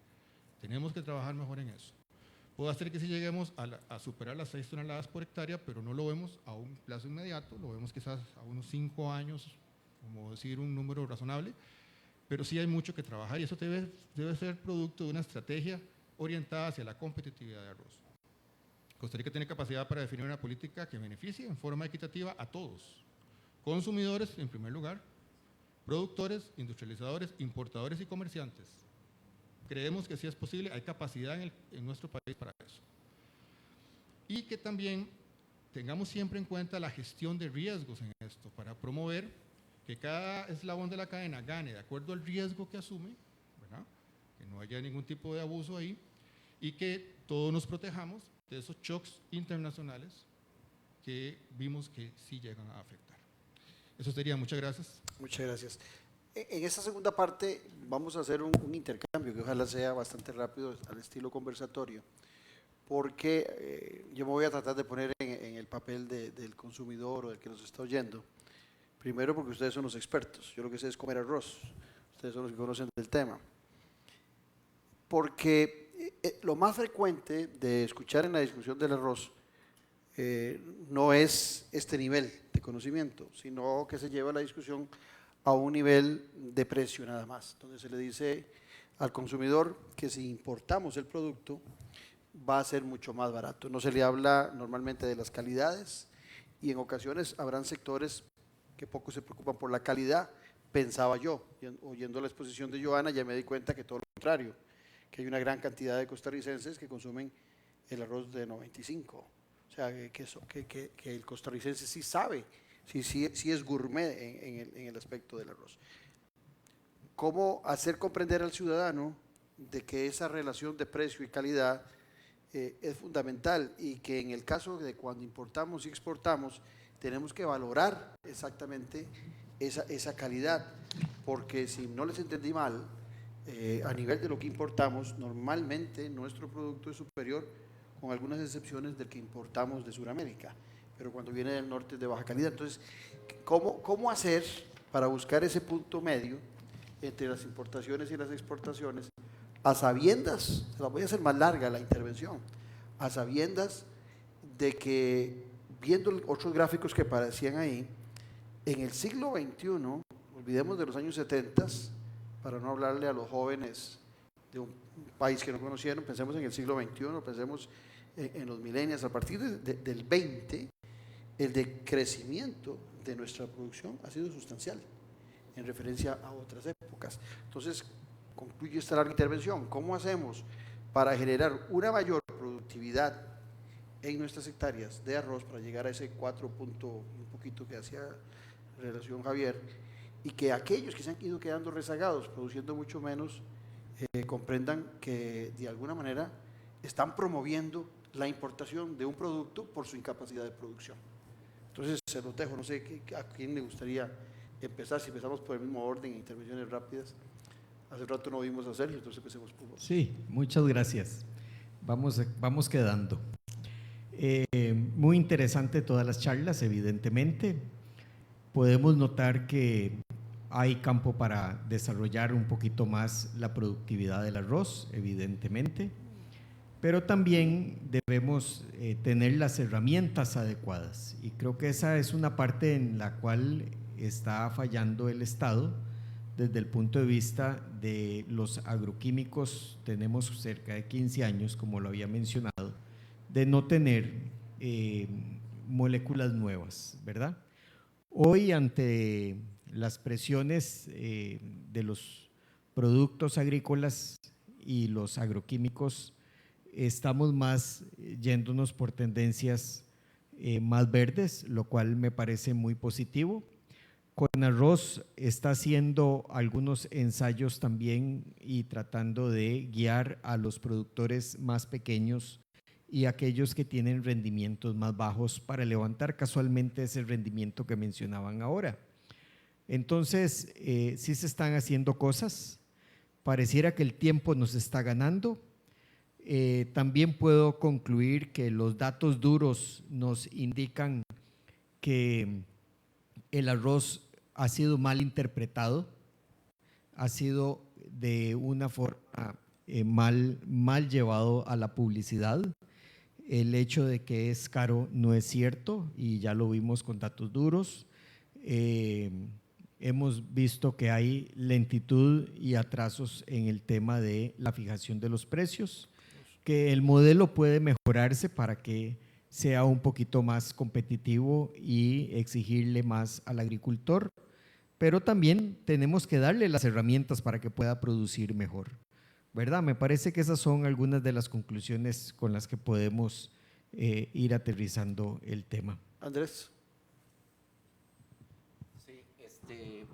Tenemos que trabajar mejor en eso. Puede hacer que si lleguemos a superar las 6 toneladas por hectárea, pero no lo vemos a un plazo inmediato, lo vemos quizás a unos 5 años, como decir un número razonable, pero sí hay mucho que trabajar y eso debe ser producto de una estrategia orientada hacia la competitividad de arroz. Costa Rica tiene capacidad para definir una política que beneficie en forma equitativa a todos, consumidores en primer lugar, productores, industrializadores, importadores y comerciantes. Creemos que sí es posible, hay capacidad en nuestro país para eso. Y que también tengamos siempre en cuenta la gestión de riesgos en esto, para promover que cada eslabón de la cadena gane de acuerdo al riesgo que asume, ¿verdad? Que no haya ningún tipo de abuso ahí, y que todos nos protejamos de esos shocks internacionales que vimos que sí llegan a afectar. Eso sería, muchas gracias. Muchas gracias. En esta segunda parte vamos a hacer un intercambio que ojalá sea bastante rápido al estilo conversatorio, porque yo me voy a tratar de poner en el papel del consumidor o del que nos está oyendo. Primero porque ustedes son los expertos, yo lo que sé es comer arroz, ustedes son los que conocen del tema. Porque lo más frecuente de escuchar en la discusión del arroz no es este nivel de conocimiento, sino que se lleva la discusión a un nivel de precio nada más, donde se le dice al consumidor que si importamos el producto va a ser mucho más barato. No se le habla normalmente de las calidades y en ocasiones habrán sectores que poco se preocupan por la calidad, pensaba yo, oyendo la exposición de Joana ya me di cuenta que todo lo contrario, que hay una gran cantidad de costarricenses que consumen el arroz de 95, o sea, que el costarricense sí sabe, sí es gourmet en el aspecto del arroz. ¿Cómo hacer comprender al ciudadano de que esa relación de precio y calidad es fundamental y que en el caso de cuando importamos y exportamos tenemos que valorar exactamente esa calidad, porque si no les entendí mal, a nivel de lo que importamos, normalmente nuestro producto es superior, con algunas excepciones del que importamos de Sudamérica, pero cuando viene del norte es de baja calidad. Entonces, ¿cómo hacer para buscar ese punto medio entre las importaciones y las exportaciones, a sabiendas, se la voy a hacer más larga la intervención, a sabiendas de que, viendo otros gráficos que aparecían ahí, en el siglo XXI, olvidemos de los años 70, para no hablarle a los jóvenes de un país que no conocieron, pensemos en el siglo XXI, pensemos en los millennials, a partir del 20, el decrecimiento de nuestra producción ha sido sustancial en referencia a otras épocas. Entonces, concluyo esta larga intervención. ¿Cómo hacemos para generar una mayor productividad en nuestras hectáreas de arroz para llegar a ese 4 punto un poquito que hacía relación Javier, y que aquellos que se han ido quedando rezagados, produciendo mucho menos, comprendan que de alguna manera están promoviendo la importación de un producto por su incapacidad de producción? Entonces, se los dejo, no sé a quién le gustaría empezar, si empezamos por el mismo orden, intervenciones rápidas. Hace rato no vimos a Sergio, entonces empecemos por vos. Sí, muchas gracias. Vamos quedando. Muy interesante todas las charlas, evidentemente. Podemos notar que hay campo para desarrollar un poquito más la productividad del arroz, evidentemente, pero también debemos tener las herramientas adecuadas, y creo que esa es una parte en la cual está fallando el Estado. Desde el punto de vista de los agroquímicos, tenemos cerca de 15 años, como lo había mencionado, de no tener moléculas nuevas, ¿verdad? Hoy, ante las presiones de los productos agrícolas y los agroquímicos, estamos más yéndonos por tendencias más verdes, lo cual me parece muy positivo. Con arroz está haciendo algunos ensayos también y tratando de guiar a los productores más pequeños y aquellos que tienen rendimientos más bajos para levantar casualmente ese rendimiento que mencionaban ahora. Entonces, sí se están haciendo cosas, pareciera que el tiempo nos está ganando. También puedo concluir que los datos duros nos indican que el arroz ha sido mal interpretado, ha sido de una forma mal llevado a la publicidad. El hecho de que es caro no es cierto y ya lo vimos con datos duros. hemos visto que hay lentitud y atrasos en el tema de la fijación de los precios, que el modelo puede mejorarse para que sea un poquito más competitivo y exigirle más al agricultor, pero también tenemos que darle las herramientas para que pueda producir mejor, ¿verdad? Me parece que esas son algunas de las conclusiones con las que podemos ir aterrizando el tema. Andrés. Sí,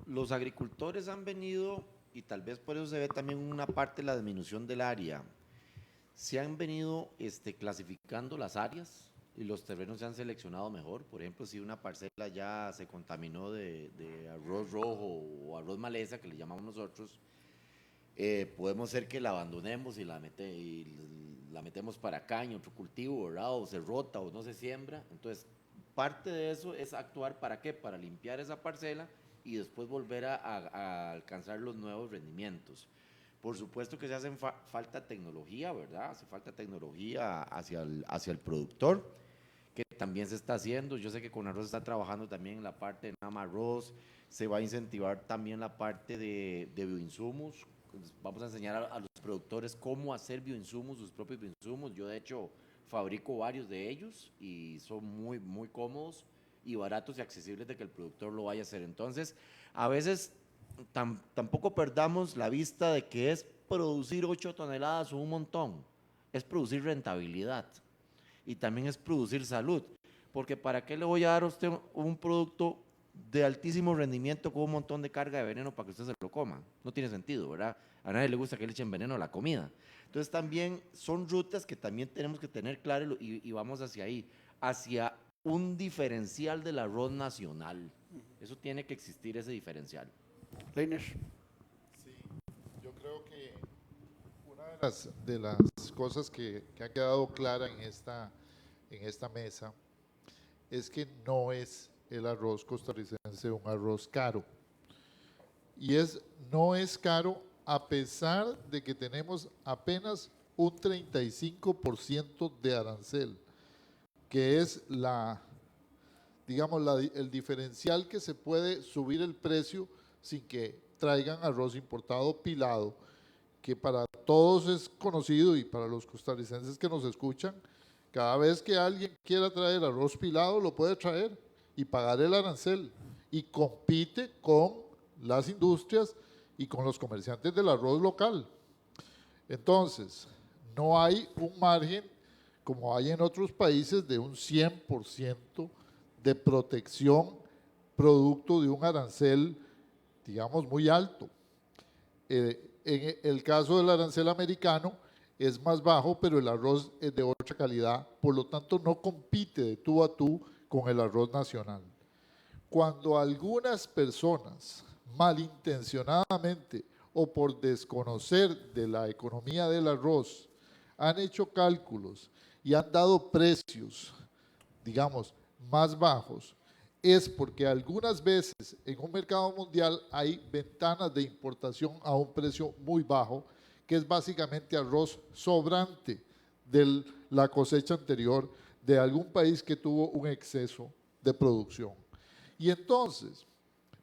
los agricultores han venido, y tal vez por eso se ve también una parte de la disminución del área, se han venido clasificando las áreas y los terrenos se han seleccionado mejor. Por ejemplo, si una parcela ya se contaminó de arroz rojo o arroz maleza, que le llamamos nosotros, podemos ser que la abandonemos y la metemos para caña, otro cultivo, ¿verdad? O se rota o no se siembra. Entonces, parte de eso es actuar ¿para qué? Para limpiar esa parcela y después volver a alcanzar los nuevos rendimientos. Por supuesto que se hace falta tecnología, ¿verdad? Hace falta tecnología hacia el productor, que también se está haciendo. Yo sé que con arroz está trabajando también en la parte de Nama Arroz, se va a incentivar también la parte de bioinsumos. Vamos a enseñar a los productores cómo hacer bioinsumos, sus propios bioinsumos. Yo de hecho fabrico varios de ellos y son muy, muy cómodos y baratos y accesibles de que el productor lo vaya a hacer. Entonces, a veces tampoco perdamos la vista de que es producir 8 toneladas o un montón, es producir rentabilidad y también es producir salud, porque ¿para qué le voy a dar a usted un producto de altísimo rendimiento con un montón de carga de veneno para que usted se lo coma? No tiene sentido, ¿verdad? A nadie le gusta que le echen veneno a la comida. Entonces también son rutas que también tenemos que tener claras y vamos hacia ahí, hacia un diferencial del arroz nacional. Eso tiene que existir, ese diferencial. Leiner. Sí, yo creo que una de las cosas que ha quedado clara en esta mesa es que no es el arroz costarricense un arroz caro. Y no es caro a pesar de que tenemos apenas un 35% de arancel, que es el diferencial que se puede subir el precio sin que traigan arroz importado pilado, que para todos es conocido y para los costarricenses que nos escuchan, cada vez que alguien quiera traer arroz pilado lo puede traer y pagar el arancel y compite con las industrias y con los comerciantes del arroz local. Entonces, no hay un margen como hay en otros países de un 100% de protección producto de un arancel, digamos, muy alto. En el caso del arancel americano es más bajo, pero el arroz es de otra calidad, por lo tanto no compite de tú a tú con el arroz nacional. Cuando algunas personas malintencionadamente o por desconocer de la economía del arroz han hecho cálculos y han dado precios, digamos, más bajos, es porque algunas veces en un mercado mundial hay ventanas de importación a un precio muy bajo, que es básicamente arroz sobrante de la cosecha anterior de algún país que tuvo un exceso de producción. Y entonces,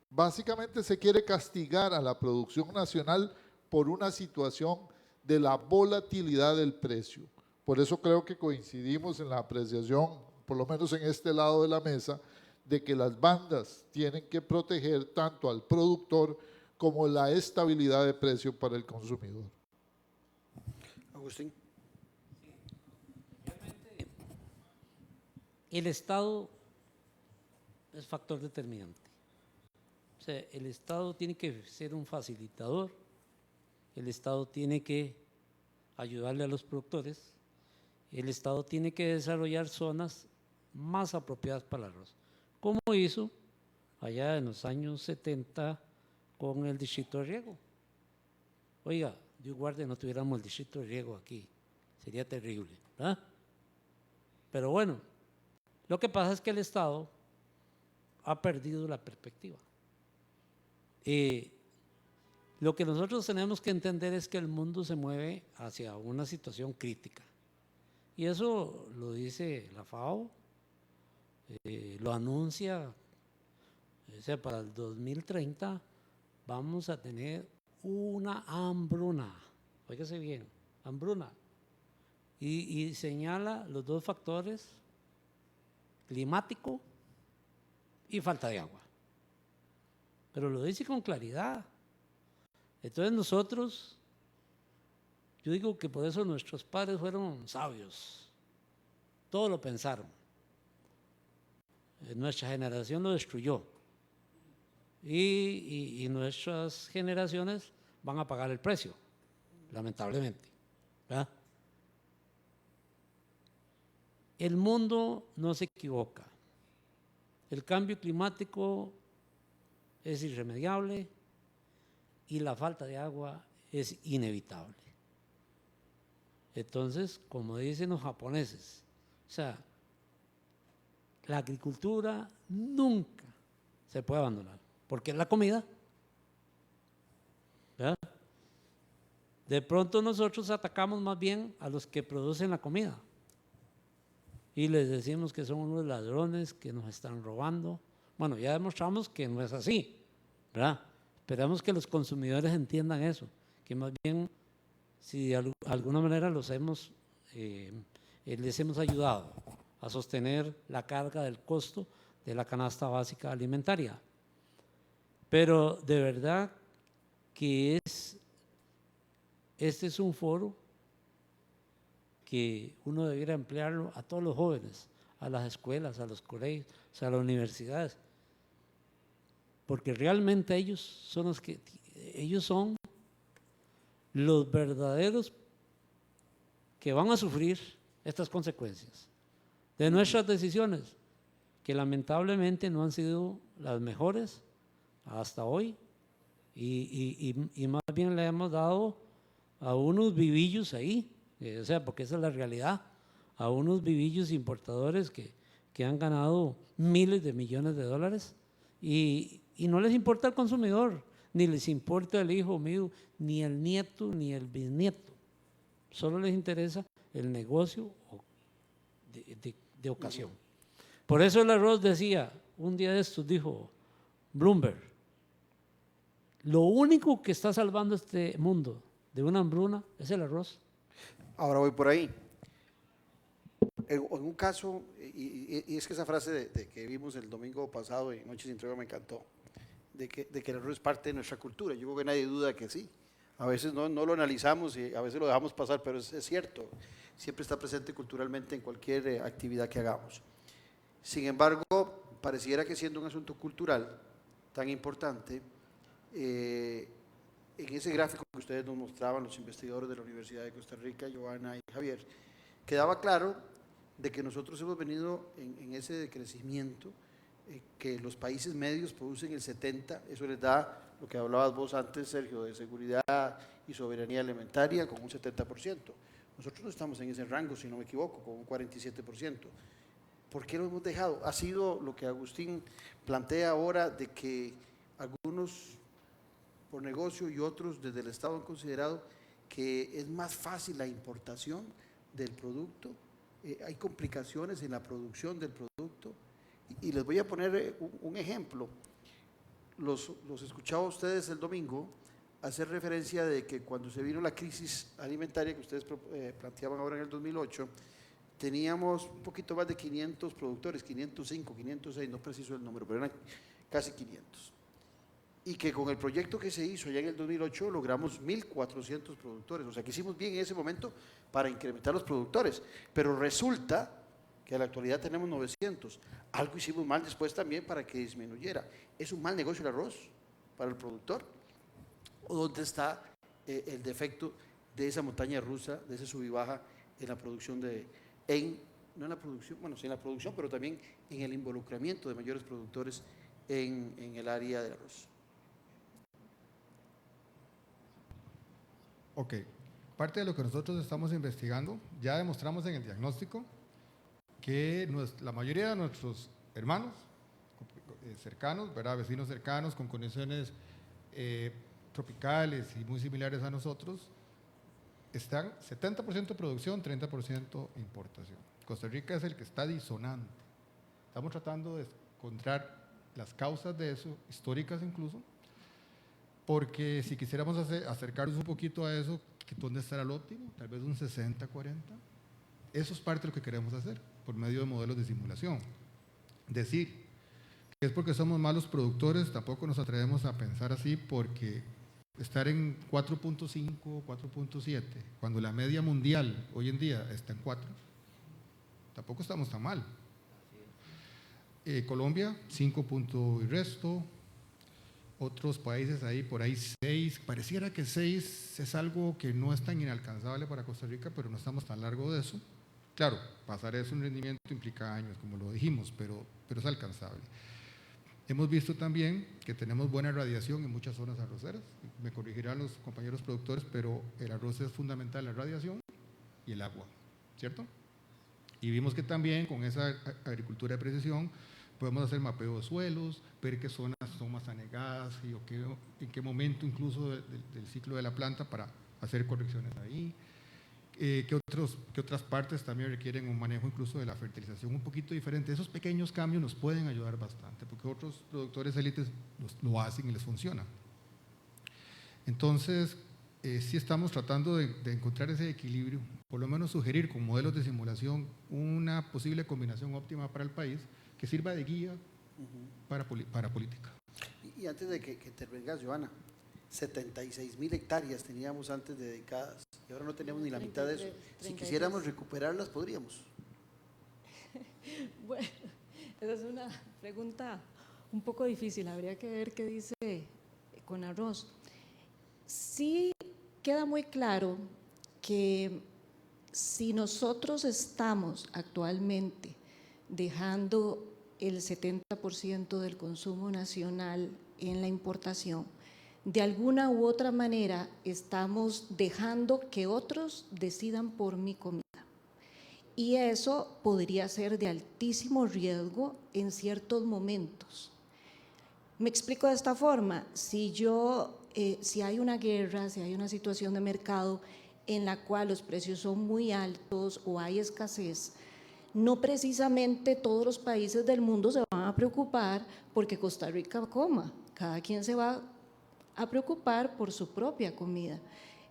básicamente se quiere castigar a la producción nacional por una situación de la volatilidad del precio. Por eso creo que coincidimos en la apreciación, por lo menos en este lado de la mesa, de que las bandas tienen que proteger tanto al productor como la estabilidad de precio para el consumidor. Agustín. Realmente, el Estado es factor determinante. O sea, el Estado tiene que ser un facilitador, el Estado tiene que ayudarle a los productores, el Estado tiene que desarrollar zonas más apropiadas para el arroz, como hizo allá en los años 70 con el distrito de riego. Oiga, Dios guarde, no tuviéramos el distrito de riego aquí, sería terrible, ¿verdad? Pero bueno, lo que pasa es que el Estado ha perdido la perspectiva. Lo que nosotros tenemos que entender es que el mundo se mueve hacia una situación crítica. Y eso lo dice la FAO, lo anuncia O sea, para el 2030 vamos a tener una hambruna. Óigase bien, hambruna. Y señala los dos factores, climático y falta de agua. Pero lo dice con claridad. Entonces nosotros, yo digo que por eso nuestros padres fueron sabios. Todo lo pensaron. Nuestra generación lo destruyó. Y nuestras generaciones van a pagar el precio, lamentablemente. ¿Verdad? El mundo no se equivoca. El cambio climático es irremediable y la falta de agua es inevitable. Entonces, como dicen los japoneses, o sea, la agricultura nunca se puede abandonar, porque es la comida. ¿Verdad? De pronto nosotros atacamos más bien a los que producen la comida y les decimos que son unos ladrones, que nos están robando. Bueno, ya demostramos que no es así, ¿verdad? Esperamos que los consumidores entiendan eso, que más bien si de alguna manera les hemos ayudado a sostener la carga del costo de la canasta básica alimentaria. Pero de verdad que este es un foro que uno debiera emplearlo a todos los jóvenes, a las escuelas, a los colegios, a las universidades, porque realmente ellos son los verdaderos que van a sufrir estas consecuencias de nuestras decisiones, que lamentablemente no han sido las mejores hasta hoy, y más bien le hemos dado a unos vivillos ahí, o sea, porque esa es la realidad, a unos vivillos importadores que han ganado miles de millones de dólares y no les importa el consumidor, ni les importa el hijo mío, ni el nieto, ni el bisnieto. Solo les interesa el negocio de ocasión. Por eso el arroz decía, un día de estos dijo Bloomberg, lo único que está salvando este mundo de una hambruna es el arroz. Ahora voy por ahí. En un caso, y es que esa frase de que vimos el domingo pasado en Noches sin Tregua me encantó, de que el arroz es parte de nuestra cultura. Yo creo que nadie duda que sí. A veces no lo analizamos y a veces lo dejamos pasar, pero es cierto. Siempre está presente culturalmente en cualquier actividad que hagamos. Sin embargo, pareciera que siendo un asunto cultural tan importante, en ese gráfico que ustedes nos mostraban, los investigadores de la Universidad de Costa Rica, Joana y Javier, quedaba claro de que nosotros hemos venido en ese decrecimiento, que los países medios producen el 70%, eso les da lo que hablabas vos antes, Sergio, de seguridad y soberanía alimentaria con un 70%. Nosotros no estamos en ese rango, si no me equivoco, con un 47%. ¿Por qué lo hemos dejado? Ha sido lo que Agustín plantea ahora, de que algunos por negocio y otros desde el Estado han considerado que es más fácil la importación del producto, hay complicaciones en la producción del producto, y les voy a poner un ejemplo. Los escuchaba a ustedes el domingo hacer referencia de que cuando se vino la crisis alimentaria que ustedes planteaban ahora en el 2008, teníamos un poquito más de 500 productores, 505, 506, no preciso el número, pero eran casi 500. Y que con el proyecto que se hizo ya en el 2008 logramos 1.400 productores. O sea, que hicimos bien en ese momento para incrementar los productores. Pero resulta que en la actualidad tenemos 900. Algo hicimos mal después también para que disminuyera. ¿Es un mal negocio el arroz para el productor? ¿O dónde está el defecto de esa montaña rusa, de ese sub y baja en la producción no en la producción, bueno, sí en la producción, pero también en el involucramiento de mayores productores en el área del arroz? Ok, parte de lo que nosotros estamos investigando, ya demostramos en el diagnóstico que la mayoría de nuestros hermanos cercanos, ¿verdad? Vecinos cercanos con condiciones tropicales y muy similares a nosotros, están 70% producción, 30% importación. Costa Rica es el que está disonante. Estamos tratando de encontrar las causas de eso, históricas incluso, porque si quisiéramos acercarnos un poquito a eso, ¿dónde estará el óptimo? Tal vez un 60-40. Eso es parte de lo que queremos hacer por medio de modelos de simulación. Decir que es porque somos malos productores, tampoco nos atrevemos a pensar así, porque estar en 4.5, 4.7, cuando la media mundial hoy en día está en 4, tampoco estamos tan mal. Colombia, 5 puntos y resto. Otros países ahí, por ahí 6. Pareciera que 6 es algo que no es tan inalcanzable para Costa Rica, pero no estamos tan largo de eso. Claro, pasar eso en rendimiento implica años, como lo dijimos, pero es alcanzable. Hemos visto también que tenemos buena radiación en muchas zonas arroceras. Me corregirán los compañeros productores, pero el arroz es fundamental, la radiación y el agua, ¿cierto? Y vimos que también con esa agricultura de precisión podemos hacer mapeo de suelos, ver qué zonas son más anegadas y en qué momento incluso del ciclo de la planta para hacer correcciones ahí. ¿Qué otras partes también requieren un manejo incluso de la fertilización un poquito diferente? Esos pequeños cambios nos pueden ayudar bastante, porque otros productores élites lo hacen y les funciona. Entonces, sí estamos tratando de encontrar ese equilibrio, por lo menos sugerir con modelos de simulación una posible combinación óptima para el país que sirva de guía para política. Y antes de que intervengas, Joana, 76.000 hectáreas teníamos antes dedicadas y ahora no tenemos ni la mitad de eso. Si quisiéramos recuperarlas, podríamos. Bueno, esa es una pregunta un poco difícil, habría que ver qué dice con arroz. Sí queda muy claro que si nosotros estamos actualmente dejando el 70% del consumo nacional en la importación, de alguna u otra manera estamos dejando que otros decidan por mi comida. Y eso podría ser de altísimo riesgo en ciertos momentos. Me explico de esta forma: si hay una guerra, si hay una situación de mercado en la cual los precios son muy altos o hay escasez, no precisamente todos los países del mundo se van a preocupar porque Costa Rica coma. Cada quien se va a preocupar por su propia comida.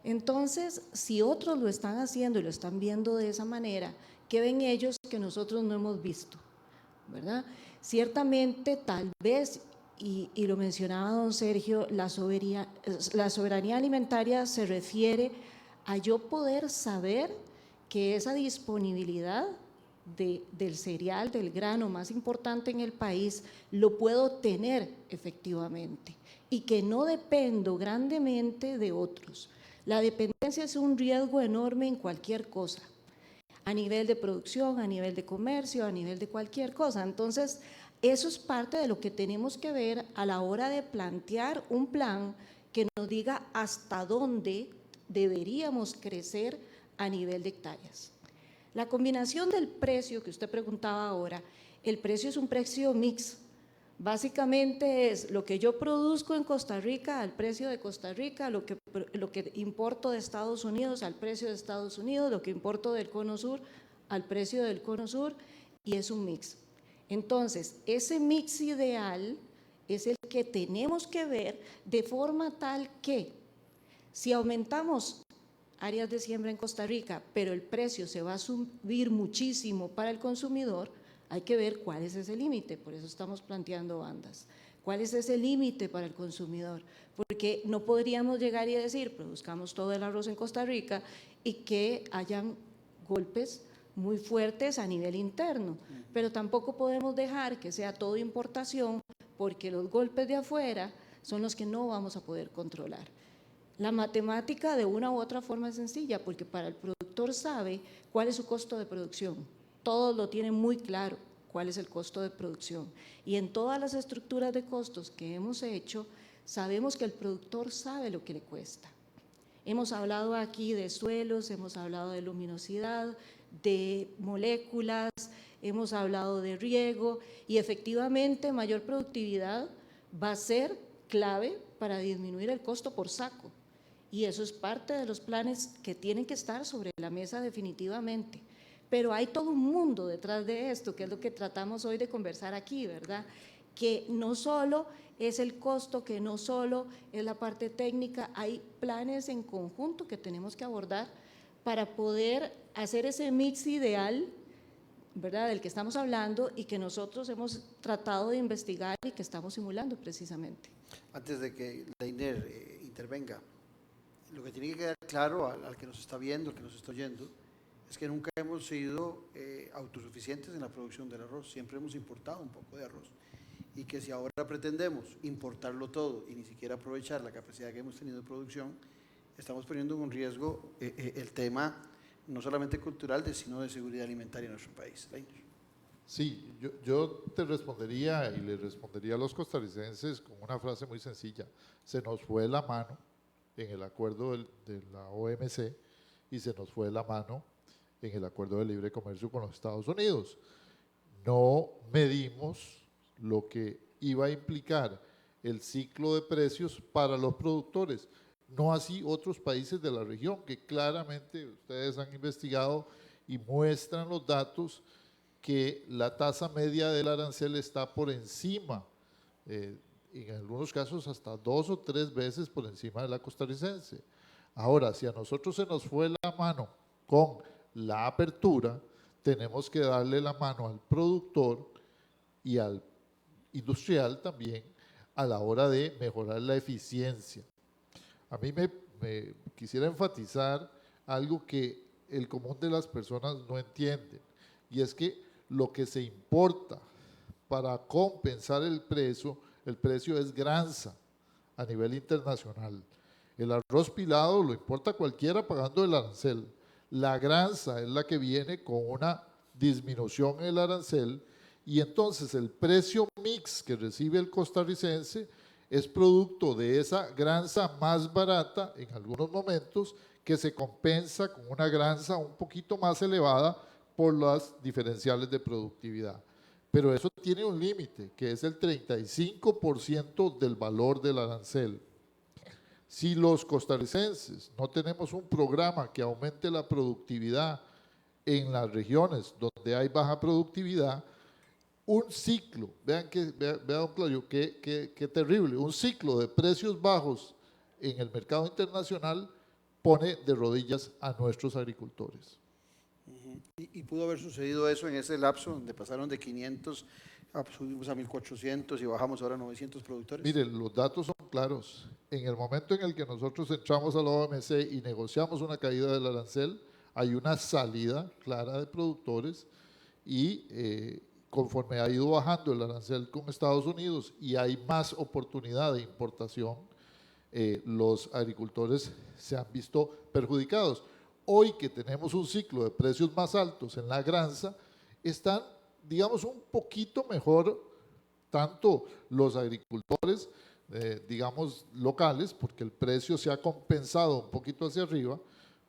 Entonces, si otros lo están haciendo y lo están viendo de esa manera, ¿qué ven ellos que nosotros no hemos visto? ¿Verdad? Ciertamente, tal vez, y lo mencionaba don Sergio, la soberanía alimentaria se refiere a yo poder saber que esa disponibilidad del cereal, del grano más importante en el país, lo puedo tener efectivamente y que no dependo grandemente de otros. La dependencia es un riesgo enorme en cualquier cosa, a nivel de producción, a nivel de comercio, a nivel de cualquier cosa. Entonces, eso es parte de lo que tenemos que ver a la hora de plantear un plan que nos diga hasta dónde deberíamos crecer a nivel de hectáreas. La combinación del precio que usted preguntaba ahora, el precio es un precio mix. Básicamente es lo que yo produzco en Costa Rica al precio de Costa Rica, lo que importo de Estados Unidos al precio de Estados Unidos, lo que importo del Cono Sur al precio del Cono Sur, y es un mix. Entonces, ese mix ideal es el que tenemos que ver de forma tal que si aumentamos áreas de siembra en Costa Rica, pero el precio se va a subir muchísimo para el consumidor, hay que ver cuál es ese límite. Por eso estamos planteando bandas. ¿Cuál es ese límite para el consumidor? Porque no podríamos llegar y decir, produzcamos todo el arroz en Costa Rica y que hayan golpes muy fuertes a nivel interno, pero tampoco podemos dejar que sea todo importación, porque los golpes de afuera son los que no vamos a poder controlar. La matemática de una u otra forma es sencilla, porque para el productor sabe cuál es su costo de producción. Todos lo tienen muy claro cuál es el costo de producción. Y en todas las estructuras de costos que hemos hecho, sabemos que el productor sabe lo que le cuesta. Hemos hablado aquí de suelos, hemos hablado de luminosidad, de moléculas, hemos hablado de riego, y efectivamente mayor productividad va a ser clave para disminuir el costo por saco. Y eso es parte de los planes que tienen que estar sobre la mesa definitivamente. Pero hay todo un mundo detrás de esto, que es lo que tratamos hoy de conversar aquí, ¿verdad? que no solo es el costo, que no solo es la parte técnica, hay planes en conjunto que tenemos que abordar para poder hacer ese mix ideal, ¿verdad?, del que estamos hablando y que nosotros hemos tratado de investigar y que estamos simulando precisamente. Antes de que Leiner intervenga, lo que tiene que quedar claro al que nos está viendo, al que nos está oyendo, es que nunca hemos sido autosuficientes en la producción del arroz, siempre hemos importado un poco de arroz, y que si ahora pretendemos importarlo todo y ni siquiera aprovechar la capacidad que hemos tenido de producción, estamos poniendo en un riesgo el tema no solamente cultural, sino de seguridad alimentaria en nuestro país. Leiner. Sí, yo te respondería y le respondería a los costarricenses con una frase muy sencilla. Se nos fue la mano en el acuerdo de la OMC y se nos fue la mano en el acuerdo de libre comercio con los Estados Unidos. No medimos lo que iba a implicar el ciclo de precios para los productores, no así otros países de la región que claramente ustedes han investigado y muestran los datos que la tasa media del arancel está por encima, en algunos casos hasta 2 o 3 veces por encima de la costarricense. Ahora, si a nosotros se nos fue la mano con la apertura, tenemos que darle la mano al productor y al industrial también a la hora de mejorar la eficiencia. A mí me quisiera enfatizar algo que el común de las personas no entiende, y es que lo que se importa para compensar el precio es granza a nivel internacional. El arroz pilado lo importa cualquiera pagando el arancel. La granza es la que viene con una disminución en el arancel, y entonces el precio mix que recibe el costarricense es producto de esa granza más barata en algunos momentos, que se compensa con una granza un poquito más elevada por las diferenciales de productividad. Pero eso tiene un límite, que es el 35% del valor del arancel. Si los costarricenses no tenemos un programa que aumente la productividad en las regiones donde hay baja productividad, un ciclo, vean don Claudio, qué terrible, un ciclo de precios bajos en el mercado internacional pone de rodillas a nuestros agricultores. Y pudo haber sucedido eso en ese lapso donde pasaron de 500, subimos a 1400 y bajamos ahora a 900 productores. Mire, los datos son claros. En el momento en el que nosotros entramos a la OMC y negociamos una caída del arancel, hay una salida clara de productores, y conforme ha ido bajando el arancel con Estados Unidos y hay más oportunidad de importación, los agricultores se han visto perjudicados. Hoy que tenemos un ciclo de precios más altos en la granza, están, digamos, un poquito mejor tanto los agricultores, digamos, locales, porque el precio se ha compensado un poquito hacia arriba,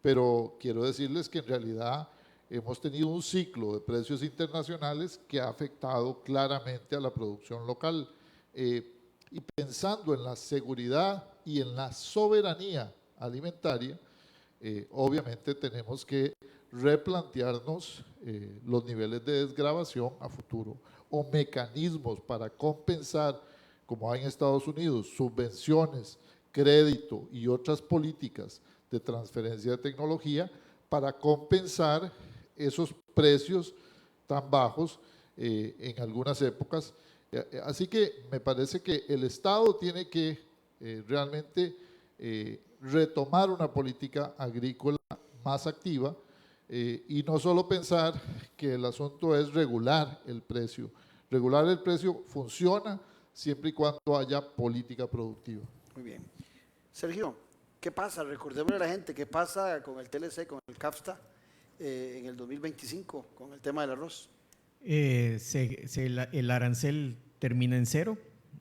pero quiero decirles que en realidad hemos tenido un ciclo de precios internacionales que ha afectado claramente a la producción local. Y pensando en la seguridad y en la soberanía alimentaria, obviamente tenemos que replantearnos los niveles de desgravación a futuro o mecanismos para compensar, como hay en Estados Unidos, subvenciones, crédito y otras políticas de transferencia de tecnología para compensar esos precios tan bajos en algunas épocas. Así que me parece que el Estado tiene que realmente retomar una política agrícola más activa, y no solo pensar que el asunto es regular el precio. Regular el precio funciona siempre y cuando haya política productiva. Muy bien. Sergio, ¿qué pasa? Recordémosle a la gente, ¿qué pasa con el TLC, con el CAFTA en el 2025, con el tema del arroz? El arancel termina en 0,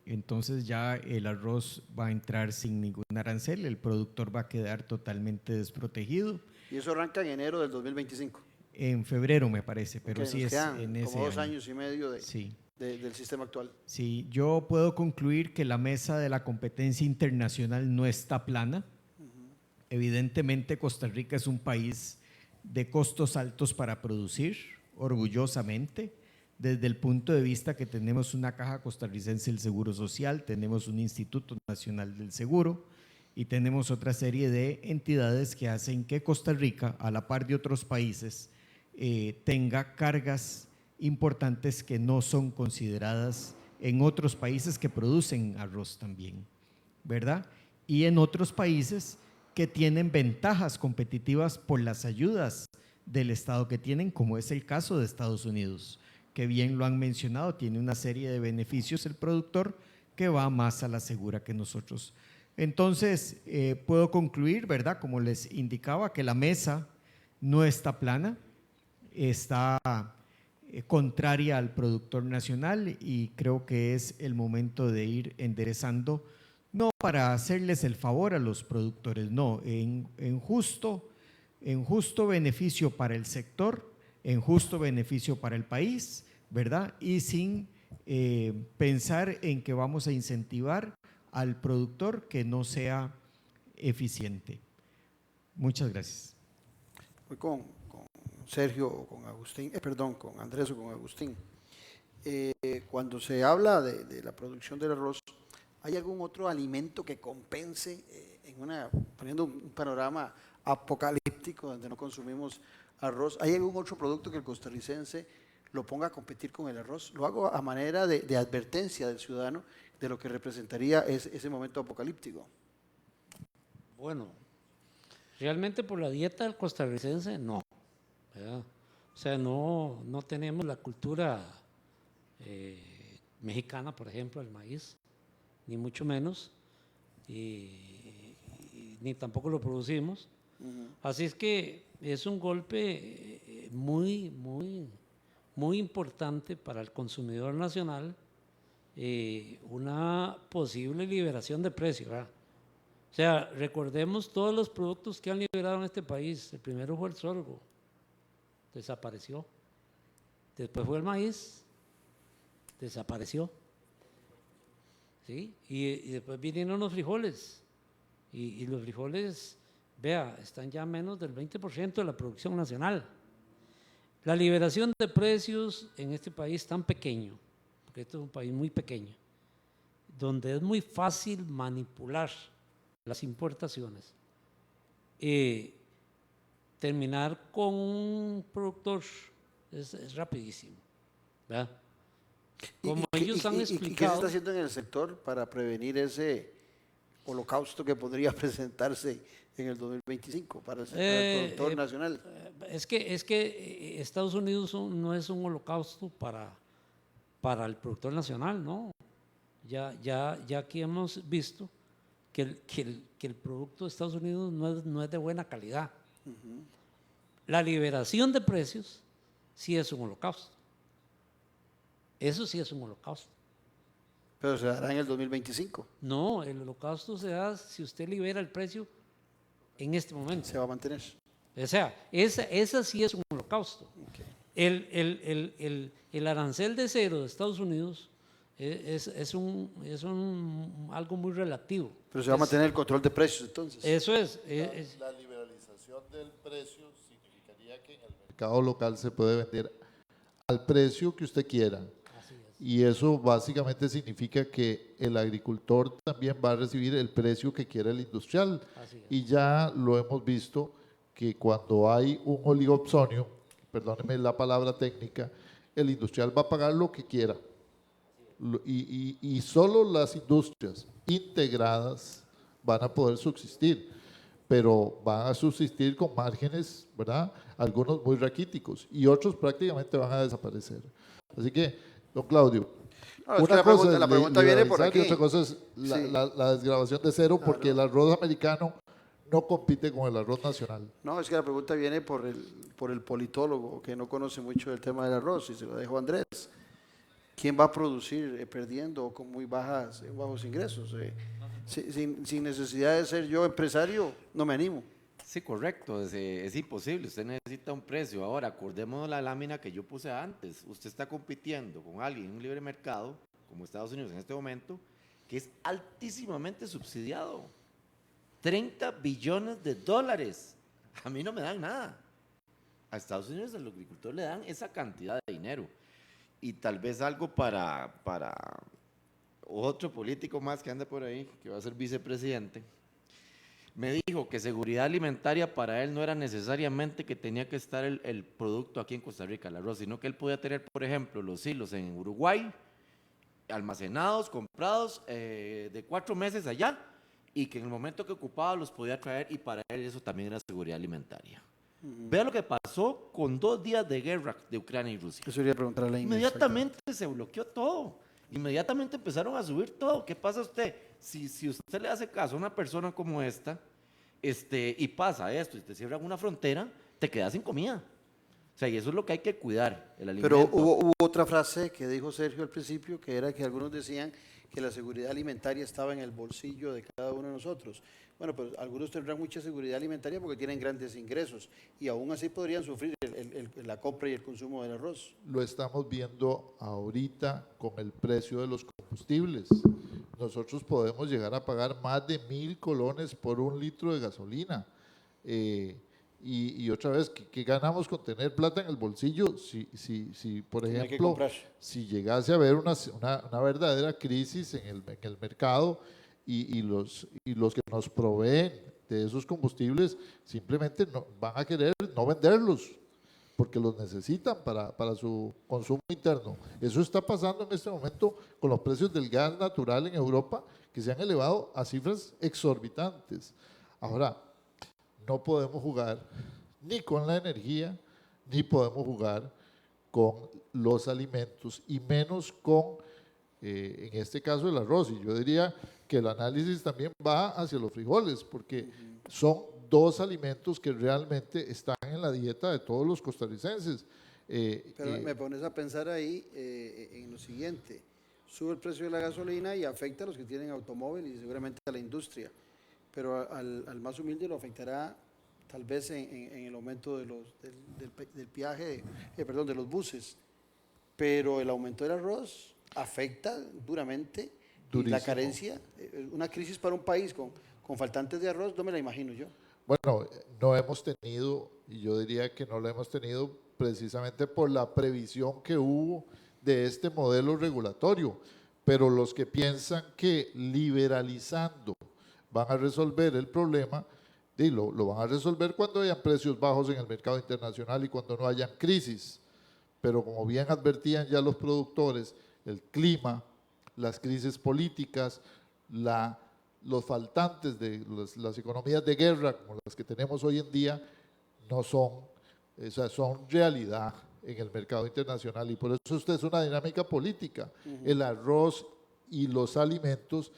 entonces ya el arroz va a entrar sin ningún arancel, el productor va a quedar totalmente desprotegido. Y eso arranca en enero del 2025. En febrero me parece, pero Okay, sí es en ese como 2 año. años y medio Sí. del sistema actual. Sí, yo puedo concluir que la mesa de la competencia internacional no está plana. Evidentemente Costa Rica es un país de costos altos para producir, orgullosamente. desde el punto de vista que tenemos una Caja Costarricense del Seguro Social, tenemos un Instituto Nacional del Seguro y tenemos otra serie de entidades que hacen que Costa Rica, a la par de otros países, tenga cargas importantes que no son consideradas en otros países que producen arroz también, ¿verdad? Y en otros países que tienen ventajas competitivas por las ayudas del Estado que tienen, como es el caso de Estados Unidos, que bien lo han mencionado, tiene una serie de beneficios el productor que va más a la segura que nosotros. Entonces, puedo concluir, ¿verdad? Como les indicaba, que la mesa no está plana, está contraria al productor nacional y creo que es el momento de ir enderezando, no para hacerles el favor a los productores, no, en justo beneficio para el sector, en justo beneficio para el país, ¿verdad? Y sin pensar en que vamos a incentivar al productor que no sea eficiente. Muchas gracias. Voy con Sergio o con Agustín, perdón, con Andrés o con Agustín. Cuando se habla de la producción del arroz, ¿hay algún otro alimento que compense, poniendo un panorama apocalíptico donde no consumimos arroz? ¿Hay algún otro producto que el costarricense lo ponga a competir con el arroz? Lo hago a manera de advertencia del ciudadano de lo que representaría ese momento apocalíptico. Bueno, realmente por la dieta del costarricense, no, ¿verdad? O sea, no tenemos la cultura mexicana, por ejemplo, el maíz, ni mucho menos, y ni tampoco lo producimos. Así es que es un golpe muy importante para el consumidor nacional, una posible liberación de precio, ¿verdad? O sea, recordemos todos los productos que han liberado en este país. El primero fue el sorgo, desapareció. Después fue el maíz, desapareció. ¿Sí? Y después vinieron los frijoles. Y los frijoles, vea, están ya menos del 20% de la producción nacional. La liberación de precios en este país tan pequeño, porque este es un país muy pequeño, donde es muy fácil manipular las importaciones, terminar con un productor es rapidísimo, ¿verdad? Como ellos han explicado. ¿Y qué se está haciendo en el sector para prevenir ese holocausto que podría presentarse en el 2025 para el productor nacional? Es que Estados Unidos no es un holocausto para el productor nacional, ¿no? Ya aquí hemos visto que el producto de Estados Unidos no es de buena calidad. La liberación de precios sí es un holocausto. Eso sí es un holocausto. Pero se dará en el 2025. No, el holocausto se da si usted libera el precio en este momento. Se va a mantener. O sea, esa sí es un holocausto. Okay. El arancel de cero de Estados Unidos es algo muy relativo. Pero se va a mantener el control de precios entonces. Eso es. La liberalización del precio significaría que en el mercado local se puede vender al precio que usted quiera. Así es. Y eso básicamente significa que el agricultor también va a recibir el precio que quiera el industrial. Así es. Y ya lo hemos visto que cuando hay un oligopsonio, perdóneme la palabra técnica, el industrial va a pagar lo que quiera. Y solo las industrias integradas van a poder subsistir, pero van a subsistir con márgenes, ¿verdad? Algunos muy raquíticos y otros prácticamente van a desaparecer. Así que, don Claudio, una cosa es la pregunta viene por aquí. Y otra cosa es la desgravación de cero, porque el arroz americano no compite con el arroz nacional. No, es que la pregunta viene por el politólogo que no conoce mucho del tema del arroz, y se lo dejo a Andrés. ¿Quién va a producir perdiendo o con muy bajos ingresos? Sin necesidad de ser yo empresario, no me animo. Sí, correcto, es imposible, usted necesita un precio. Ahora, acordémonos la lámina que yo puse antes, usted está compitiendo con alguien en un libre mercado, como Estados Unidos en este momento, que es altísimamente subsidiado. 30 billones de dólares, a mí no me dan nada. A Estados Unidos, al agricultor le dan esa cantidad de dinero. y tal vez algo para otro político más que anda por ahí, que va a ser vicepresidente, me dijo que seguridad alimentaria para él no era necesariamente que tenía que estar el producto aquí en Costa Rica, el arroz, sino que él podía tener, por ejemplo, los hilos en Uruguay, almacenados, comprados de 4 meses allá, y que en el momento que ocupaba los podía traer, y para él eso también era seguridad alimentaria. Vea lo que pasó con 2 días de guerra de Ucrania y Rusia. Eso iría a preguntarle a Inés, Inmediatamente se bloqueó todo. Inmediatamente empezaron a subir todo. ¿Qué pasa usted? Si usted le hace caso a una persona como esta, y pasa esto, y te cierran una frontera, te quedas sin comida. O sea, y eso es lo que hay que cuidar, el alimento. Pero hubo otra frase que dijo Sergio al principio, que era que algunos decían que la seguridad alimentaria estaba en el bolsillo de cada uno de nosotros. Bueno, pues algunos tendrán mucha seguridad alimentaria porque tienen grandes ingresos y aún así podrían sufrir la compra y el consumo del arroz. Lo estamos viendo ahorita con el precio de los combustibles. Nosotros podemos llegar a pagar más de 1.000 colones por 1 litro de gasolina. Y otra vez, ¿qué ganamos con tener plata en el bolsillo? Si por No hay que ejemplo, comprar. si llegase a haber una verdadera crisis en el mercado y los que nos proveen de esos combustibles simplemente no, van a querer no venderlos porque los necesitan para su consumo interno. Eso está pasando en este momento con los precios del gas natural en Europa, que se han elevado a cifras exorbitantes. Ahora, no podemos jugar ni con la energía, ni podemos jugar con los alimentos, y menos con, en este caso, el arroz. Y yo diría que el análisis también va hacia los frijoles, porque son 2 alimentos que realmente están en la dieta de todos los costarricenses. Pero me pones a pensar ahí en lo siguiente. Sube el precio de la gasolina y afecta a los que tienen automóvil y seguramente a la industria. Pero al más humilde lo afectará tal vez en el aumento del peaje, de los buses. Pero el aumento del arroz afecta duramente y la Durísimo. carencia, una crisis para un país con faltantes de arroz, no me la imagino yo. Bueno, no hemos tenido, y yo diría que no lo hemos tenido precisamente por la previsión que hubo de este modelo regulatorio, pero los que piensan que liberalizando van a resolver el problema, lo van a resolver cuando hayan precios bajos en el mercado internacional y cuando no hayan crisis. Pero como bien advertían ya los productores, el clima, las crisis políticas, los faltantes de las economías de guerra como las que tenemos hoy en día, no son, o sea, son realidad en el mercado internacional, y por eso esta es una dinámica política. El arroz y los alimentos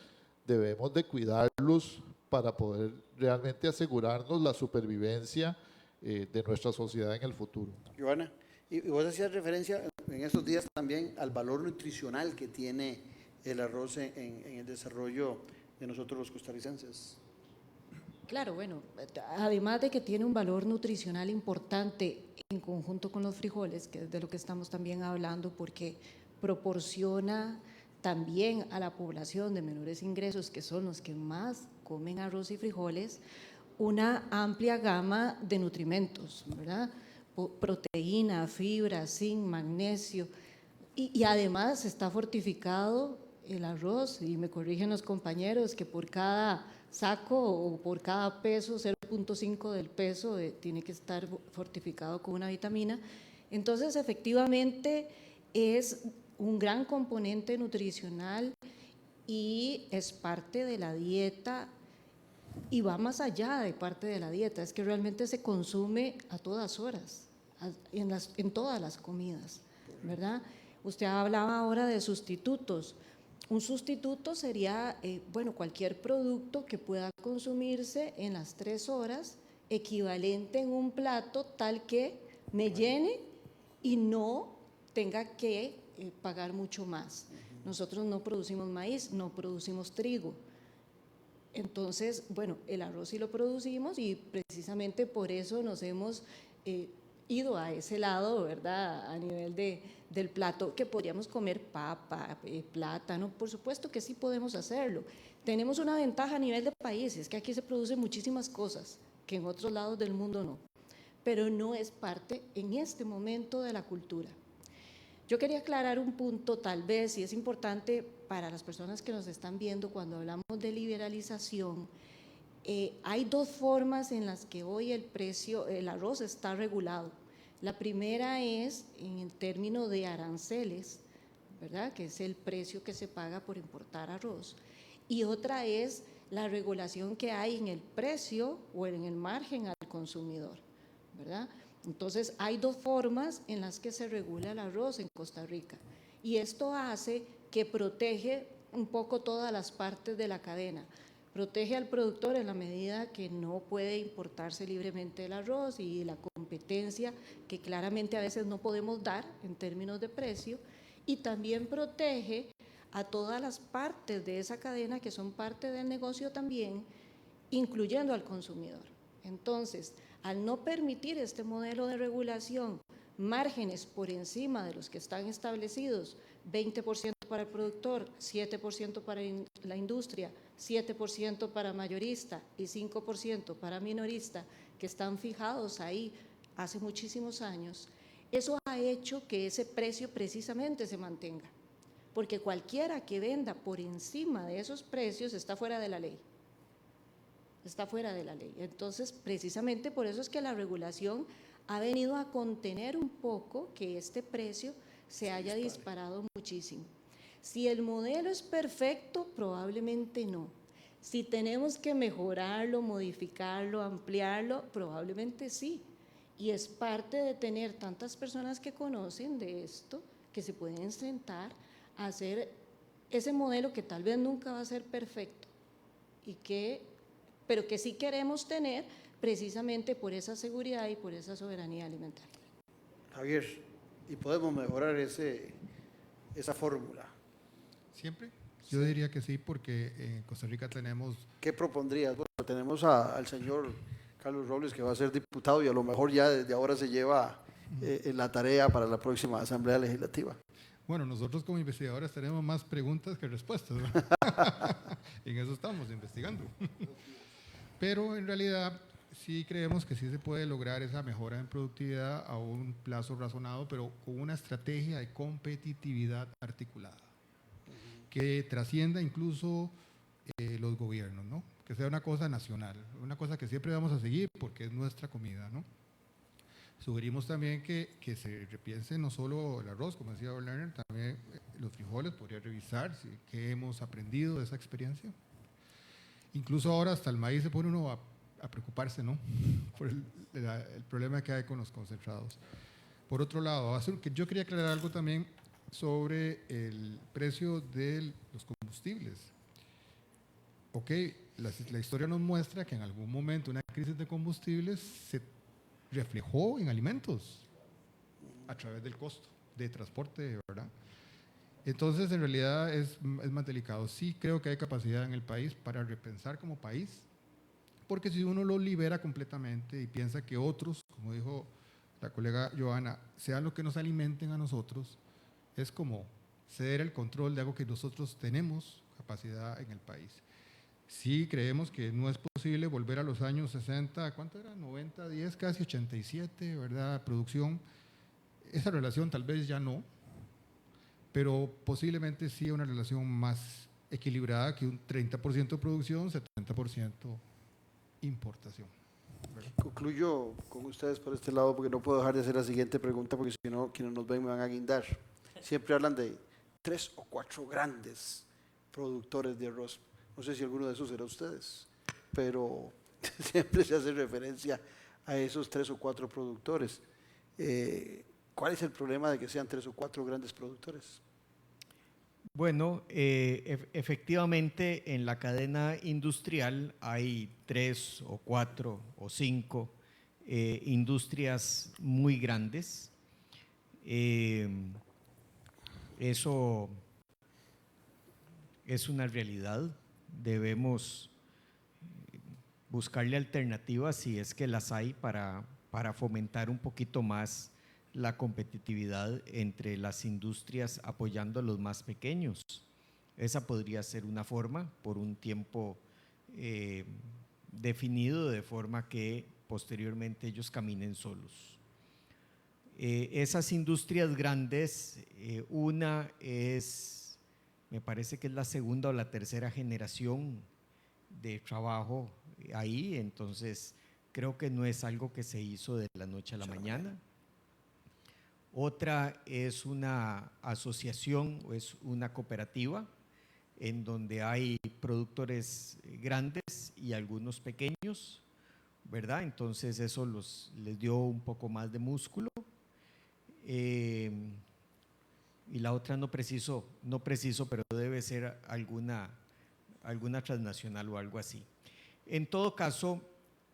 debemos de cuidarlos para poder realmente asegurarnos la supervivencia de nuestra sociedad en el futuro. Joana, y vos hacías referencia en estos días también al valor nutricional que tiene el arroz en el desarrollo de nosotros los costarricenses. Claro, bueno, además de que tiene un valor nutricional importante en conjunto con los frijoles, que es de lo que estamos también hablando, porque proporciona también a la población de menores ingresos, que son los que más comen arroz y frijoles, una amplia gama de nutrimentos, ¿verdad? Proteína, fibra, zinc, magnesio, y además está fortificado el arroz, y me corrigen los compañeros que por cada saco o por cada peso, 0.5 del peso tiene que estar fortificado con una vitamina. Entonces, efectivamente, es un gran componente nutricional y es parte de la dieta, y va más allá de parte de la dieta, es que realmente se consume a todas horas, en todas las comidas, ¿verdad? Usted hablaba ahora de sustitutos. Un sustituto sería, bueno, cualquier producto que pueda consumirse en las 3 horas, equivalente en un plato tal que me llene y no tenga que pagar mucho más. Nosotros no producimos maíz, no producimos trigo. Entonces, bueno, el arroz sí lo producimos y precisamente por eso nos hemos ido a ese lado, ¿verdad? A nivel del plato, que podríamos comer papa, plátano, por supuesto que sí podemos hacerlo. Tenemos una ventaja a nivel de país, es que aquí se producen muchísimas cosas que en otros lados del mundo no, pero no es parte en este momento de la cultura. Yo quería aclarar un punto, tal vez, y es importante para las personas que nos están viendo cuando hablamos de liberalización. Hay dos formas en las que hoy el arroz está regulado. La primera es en el término de aranceles, ¿verdad?, que es el precio que se paga por importar arroz. Y otra es la regulación que hay en el precio o en el margen al consumidor, ¿verdad? Entonces, hay dos formas en las que se regula el arroz en Costa Rica. Y esto hace que protege un poco todas las partes de la cadena. Protege al productor en la medida que no puede importarse libremente el arroz y la competencia que claramente a veces no podemos dar en términos de precio, y también protege a todas las partes de esa cadena que son parte del negocio también, incluyendo al consumidor. Entonces, al no permitir este modelo de regulación márgenes por encima de los que están establecidos, 20% para el productor, 7% para la industria, 7% para mayorista y 5% para minorista, que están fijados ahí hace muchísimos años, eso ha hecho que ese precio precisamente se mantenga, porque cualquiera que venda por encima de esos precios está fuera de la ley. Está fuera de la ley. Entonces, precisamente por eso es que la regulación ha venido a contener un poco que este precio se haya disparado muchísimo. Si el modelo es perfecto, probablemente no. Si tenemos que mejorarlo, modificarlo, ampliarlo, probablemente sí. Y es parte de tener tantas personas que conocen de esto, que se pueden sentar a hacer ese modelo que tal vez nunca va a ser perfecto, pero que sí queremos tener precisamente por esa seguridad y por esa soberanía alimentaria. Javier, ¿y podemos mejorar esa fórmula? ¿Siempre? Yo diría que sí, porque en Costa Rica tenemos... ¿Qué propondrías? Bueno, tenemos al señor Carlos Robles, que va a ser diputado y a lo mejor ya desde ahora se lleva la tarea para la próxima Asamblea Legislativa. Bueno, nosotros como investigadores tenemos más preguntas que respuestas, ¿no? En eso estamos investigando. Pero en realidad sí creemos que sí se puede lograr esa mejora en productividad a un plazo razonado, pero con una estrategia de competitividad articulada, que trascienda incluso los gobiernos, ¿no? Que sea una cosa nacional, una cosa que siempre vamos a seguir porque es nuestra comida, ¿no? Sugerimos también que se repiense no solo el arroz, como decía Lerner, también los frijoles, podría revisar qué hemos aprendido de esa experiencia. Incluso ahora hasta el maíz se pone uno a preocuparse, ¿no? Por el problema que hay con los concentrados. Por otro lado, yo quería aclarar algo también sobre el precio de los combustibles. Ok, la historia nos muestra que en algún momento una crisis de combustibles se reflejó en alimentos a través del costo de transporte, ¿verdad? Entonces, en realidad es más delicado. Sí creo que hay capacidad en el país para repensar como país, porque si uno lo libera completamente y piensa que otros, como dijo la colega Joana, sean los que nos alimenten a nosotros, es como ceder el control de algo que nosotros tenemos capacidad en el país. Sí creemos que no es posible volver a los años 60, ¿cuánto era? 90, 10, casi 87, ¿verdad? Producción. Esa relación tal vez ya no, pero posiblemente sí una relación más equilibrada que un 30% producción, 70% importación. ¿Verdad? Concluyo con ustedes por este lado porque no puedo dejar de hacer la siguiente pregunta porque si no, quienes nos ven me van a guindar. Siempre hablan de 3 o 4 grandes productores de arroz. No sé si alguno de esos será ustedes, pero siempre se hace referencia a esos 3 o 4 productores. ¿Cuál es el problema de que sean 3 o 4 grandes productores? Bueno, efectivamente en la cadena industrial hay 3 o 4 o 5 industrias muy grandes. Eso es una realidad. Debemos buscarle alternativas si es que las hay para fomentar un poquito más la competitividad entre las industrias apoyando a los más pequeños. Esa podría ser una forma por un tiempo definido, de forma que posteriormente ellos caminen solos. Esas industrias grandes, una es, me parece que es la segunda o la tercera generación de trabajo ahí, entonces creo que no es algo que se hizo de la noche a la mañana. Otra es una asociación o es una cooperativa en donde hay productores grandes y algunos pequeños, ¿verdad? Entonces eso les dio un poco más de músculo. Y la otra no preciso, pero debe ser alguna transnacional o algo así. En todo caso,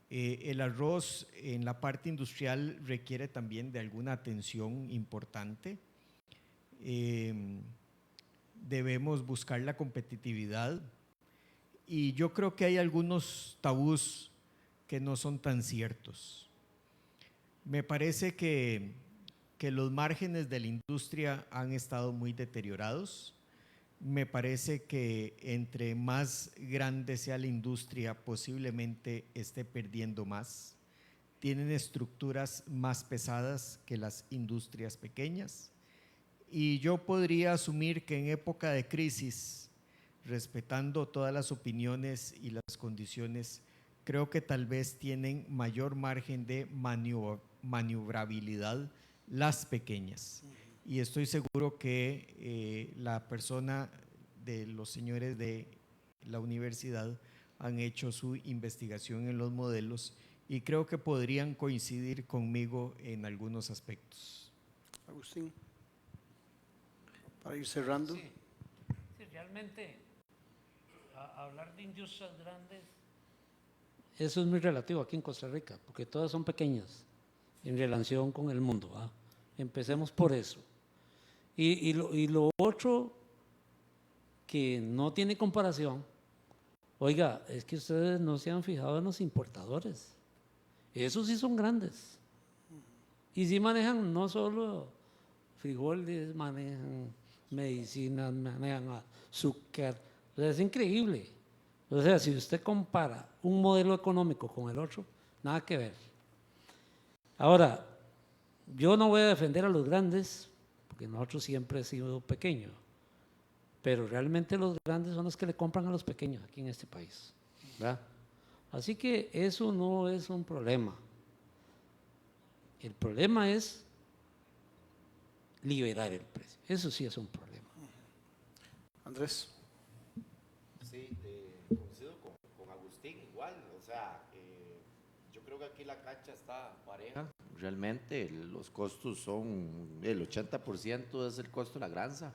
el arroz en la parte industrial requiere también de alguna atención importante. Debemos buscar la competitividad y yo creo que hay algunos tabús que no son tan ciertos. Me parece que los márgenes de la industria han estado muy deteriorados. Me parece que entre más grande sea la industria, posiblemente esté perdiendo más. Tienen estructuras más pesadas que las industrias pequeñas. Y yo podría asumir que en época de crisis, respetando todas las opiniones y las condiciones, creo que tal vez tienen mayor margen de maniobrabilidad las pequeñas. Y estoy seguro que la persona de los señores de la universidad han hecho su investigación en los modelos y creo que podrían coincidir conmigo en algunos aspectos. Agustín, para ir cerrando. Sí, realmente hablar de industrias grandes, eso es muy relativo aquí en Costa Rica, porque todas son pequeñas en relación con el mundo. Empecemos por eso. Y lo otro que no tiene comparación, oiga, es que ustedes no se han fijado en los importadores. Esos sí son grandes. Y sí manejan no solo frijoles, manejan medicinas, manejan azúcar. O sea, es increíble. O sea, si usted compara un modelo económico con el otro, nada que ver. Ahora, yo no voy a defender a los grandes, porque nosotros siempre hemos sido pequeños, pero realmente los grandes son los que le compran a los pequeños aquí en este país, ¿verdad? Así que eso no es un problema. El problema es liberar el precio. Eso sí es un problema. Andrés. Sí, coincido con Agustín igual, o sea, yo creo que aquí la cancha está pareja. Realmente los costos son, el 80% es el costo de la granza,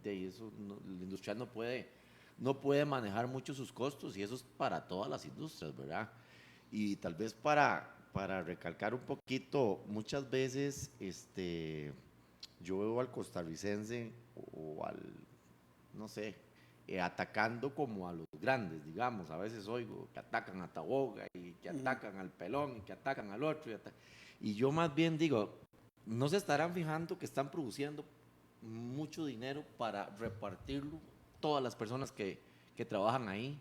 de eso el industrial no puede manejar mucho sus costos y eso es para todas las industrias, ¿verdad? Y tal vez para recalcar un poquito, muchas veces yo veo al costarricense o al, no sé, atacando como a los grandes, digamos. A veces oigo que atacan a Taboga y que atacan al Pelón y que atacan al otro. Y yo más bien digo, no se estarán fijando que están produciendo mucho dinero para repartirlo todas las personas que trabajan ahí,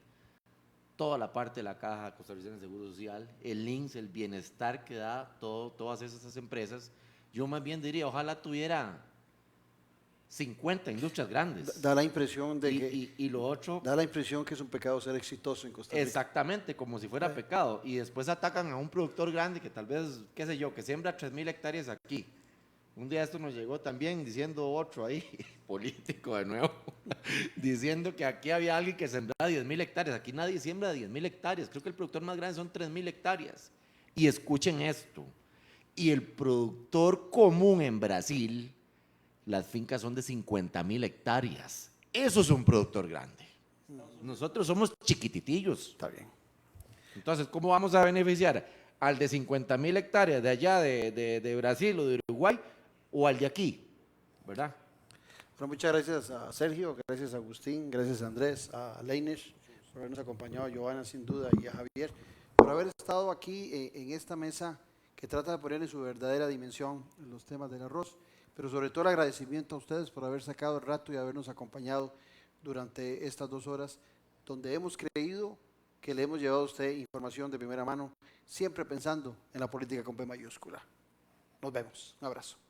toda la parte de la Caja Costarricense de Seguro Social, el INSS, el bienestar que da todas esas empresas. Yo más bien diría, ojalá tuviera 50 industrias grandes. Da la impresión de que y lo otro, da la impresión que es un pecado ser exitoso en Costa Rica. exactamente, como si fuera pecado. Y después atacan a un productor grande que tal vez, qué sé yo, que siembra 3,000 hectáreas aquí. Un día esto nos llegó también diciendo otro ahí, político de nuevo, diciendo que aquí había alguien que sembraba 10,000 hectáreas. Aquí nadie siembra 10,000 hectáreas. Creo que el productor más grande son 3,000 hectáreas. Y escuchen esto. Y el productor común en Brasil, las fincas son de 50,000 hectáreas. Eso es un productor grande. Nosotros somos chiquititillos. Está bien. Entonces, ¿cómo vamos a beneficiar al de 50,000 hectáreas de allá de Brasil o de Uruguay o al de aquí? ¿Verdad? Bueno, muchas gracias a Sergio, gracias a Agustín, gracias a Andrés, a Leines, por habernos acompañado, a Giovanna sin duda y a Javier, por haber estado aquí en esta mesa que trata de poner en su verdadera dimensión los temas del arroz, pero sobre todo el agradecimiento a ustedes por haber sacado el rato y habernos acompañado durante estas 2 horas, donde hemos creído que le hemos llevado a usted información de primera mano, siempre pensando en la política con P mayúscula. Nos vemos. Un abrazo.